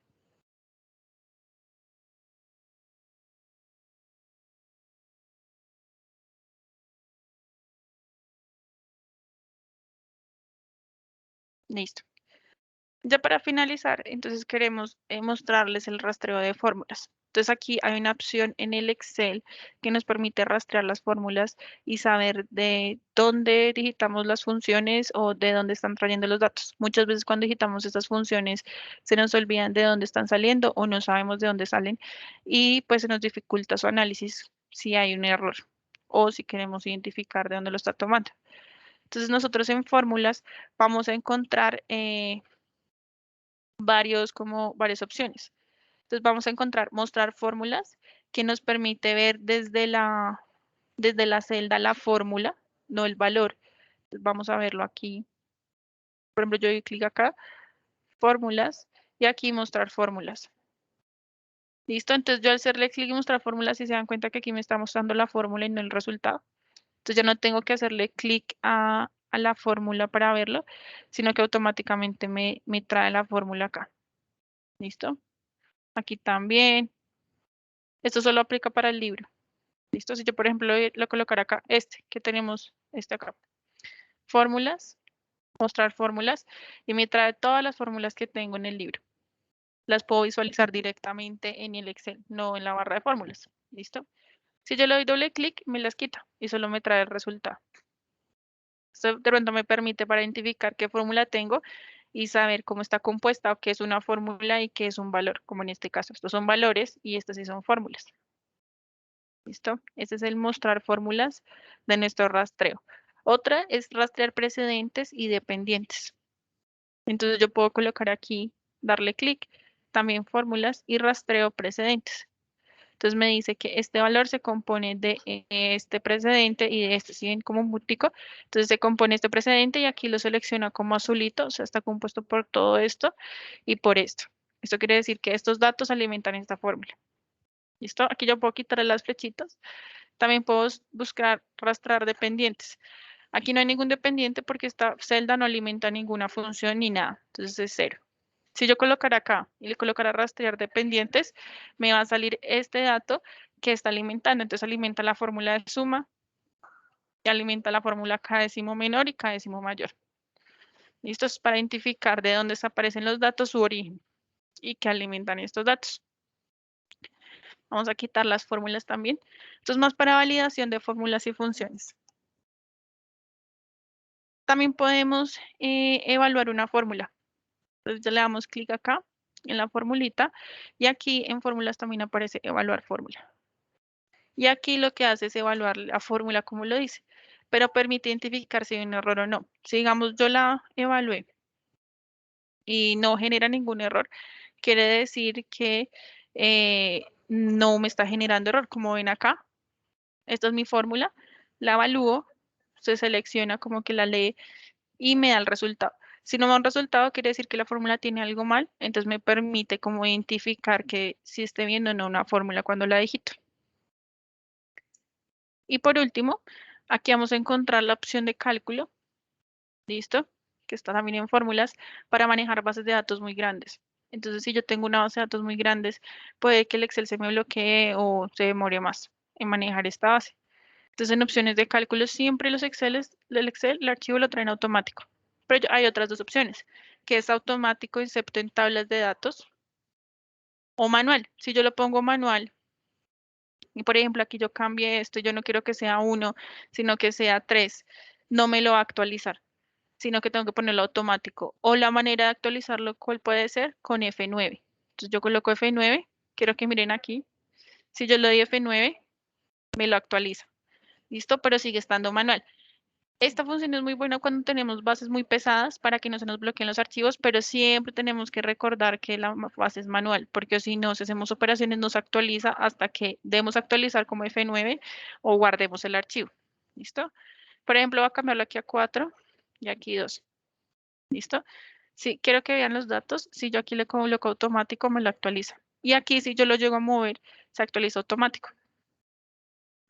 Listo. Ya para finalizar, entonces queremos mostrarles el rastreo de fórmulas. Entonces aquí hay una opción en el Excel que nos permite rastrear las fórmulas y saber de dónde digitamos las funciones o de dónde están trayendo los datos. Muchas veces cuando digitamos estas funciones se nos olvidan de dónde están saliendo o no sabemos de dónde salen y pues se nos dificulta su análisis si hay un error o si queremos identificar de dónde lo está tomando. Entonces nosotros en fórmulas vamos a encontrar varias opciones. Entonces vamos a encontrar mostrar fórmulas que nos permite ver desde la celda la fórmula, no el valor. Entonces vamos a verlo aquí. Por ejemplo, yo doy clic acá, fórmulas, y aquí mostrar fórmulas. ¿Listo? Entonces yo al hacerle clic y mostrar fórmulas, si se dan cuenta que aquí me está mostrando la fórmula y no el resultado. Entonces ya no tengo que hacerle clic a la fórmula para verlo, sino que automáticamente me trae la fórmula acá. ¿Listo? Aquí también. Esto solo aplica para el libro. ¿Listo? Si yo, por ejemplo, lo colocar acá, que tenemos acá. Fórmulas, mostrar fórmulas, y me trae todas las fórmulas que tengo en el libro. Las puedo visualizar directamente en el Excel, no en la barra de fórmulas. ¿Listo? Si yo le doy doble clic, me las quita y solo me trae el resultado. Esto de pronto me permite para identificar qué fórmula tengo y saber cómo está compuesta o qué es una fórmula y qué es un valor, como en este caso. Estos son valores y estas sí son fórmulas. ¿Listo? Este es el mostrar fórmulas de nuestro rastreo. Otra es rastrear precedentes y dependientes. Entonces yo puedo colocar aquí, darle clic, también fórmulas y rastreo precedentes. Entonces me dice que este valor se compone de este precedente y de este, ¿sí ven? Como un múltiplico. Entonces se compone este precedente y aquí lo selecciona como azulito, o sea, está compuesto por todo esto y por esto. Esto quiere decir que estos datos alimentan esta fórmula. ¿Listo? Aquí yo puedo quitar las flechitas. También puedo buscar rastrear dependientes. Aquí no hay ningún dependiente porque esta celda no alimenta ninguna función ni nada. Entonces es 0. Si yo colocara acá y le colocara rastrear dependientes, me va a salir este dato que está alimentando. Entonces alimenta la fórmula de suma y alimenta la fórmula K décimo menor y K décimo mayor. Esto es para identificar de dónde aparecen los datos, su origen y que alimentan estos datos. Vamos a quitar las fórmulas también. Esto es más para validación de fórmulas y funciones. También podemos evaluar una fórmula. Entonces ya le damos clic acá en la formulita y aquí en fórmulas también aparece evaluar fórmula. Y aquí lo que hace es evaluar la fórmula como lo dice, pero permite identificar si hay un error o no. Si digamos yo la evalué y no genera ningún error, quiere decir que no me está generando error. Como ven acá, esta es mi fórmula, la evalúo, se selecciona como que la lee y me da el resultado. Si no me da un resultado, quiere decir que la fórmula tiene algo mal, entonces me permite como identificar que si esté viendo o no una fórmula cuando la digito. Y por último, aquí vamos a encontrar la opción de cálculo, ¿listo? Que está también en fórmulas para manejar bases de datos muy grandes. Entonces, si yo tengo una base de datos muy grandes, puede que el Excel se me bloquee o se demore más en manejar esta base. Entonces, en opciones de cálculo, siempre los el archivo lo traen automático. Pero hay otras dos opciones, que es automático excepto en tablas de datos o manual. Si yo lo pongo manual, y por ejemplo aquí yo cambie esto, yo no quiero que sea 1, sino que sea 3, no me lo va a actualizar, sino que tengo que ponerlo automático. O la manera de actualizarlo, ¿cuál puede ser? Con F9. Entonces yo coloco F9, quiero que miren aquí, si yo le doy F9, me lo actualiza. ¿Listo? Pero sigue estando manual. Esta función es muy buena cuando tenemos bases muy pesadas para que no se nos bloqueen los archivos, pero siempre tenemos que recordar que la base es manual, porque si no, si hacemos operaciones, nos actualiza hasta que debemos actualizar como F9 o guardemos el archivo. ¿Listo? Por ejemplo, voy a cambiarlo aquí a 4 y aquí 2. ¿Listo? Si quiero que vean los datos, si yo aquí le coloco automático, me lo actualiza. Y aquí, si yo lo llego a mover, se actualiza automático.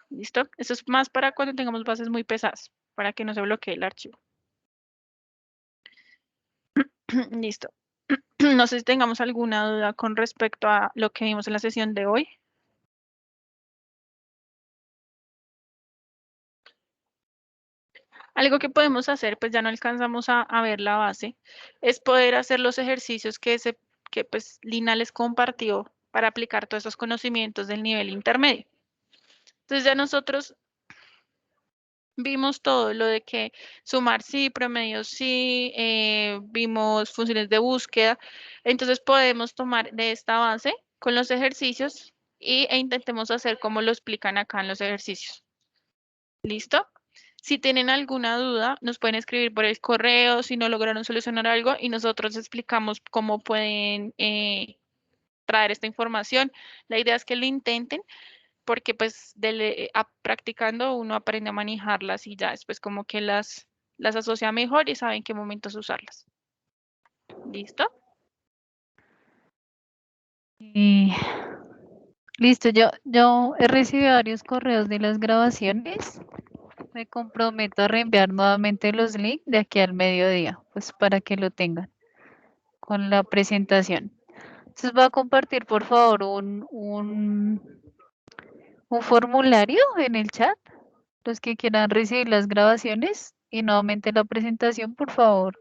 ¿Listo? Eso es más para cuando tengamos bases muy pesadas, para que no se bloquee el archivo. Listo. No sé si tengamos alguna duda con respecto a lo que vimos en la sesión de hoy. Algo que podemos hacer, pues ya no alcanzamos a ver la base, es poder hacer los ejercicios que pues Lina les compartió para aplicar todos esos conocimientos del nivel intermedio. Entonces ya nosotros vimos todo, lo de que sumar sí, promedio sí, vimos funciones de búsqueda. Entonces podemos tomar de esta base con los ejercicios e intentemos hacer como lo explican acá en los ejercicios. ¿Listo? Si tienen alguna duda, nos pueden escribir por el correo, si no lograron solucionar algo y nosotros explicamos cómo pueden traer esta información. La idea es que lo intenten porque pues practicando uno aprende a manejarlas y ya después como que las asocia mejor y sabe en qué momentos usarlas. ¿Listo? Listo, yo he recibido varios correos de las grabaciones. Me comprometo a reenviar nuevamente los links de aquí al mediodía, pues para que lo tengan con la presentación. Entonces voy a compartir, por favor, un formulario en el chat. Los que quieran recibir las grabaciones y nuevamente la presentación, por favor,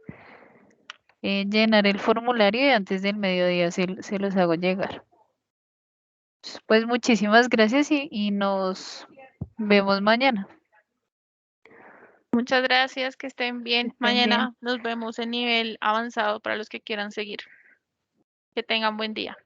llenar el formulario y antes del mediodía se los hago llegar. Pues muchísimas gracias y nos vemos mañana. Muchas gracias, que estén bien. Estén bien. Mañana nos vemos en nivel avanzado para los que quieran seguir. Que tengan buen día.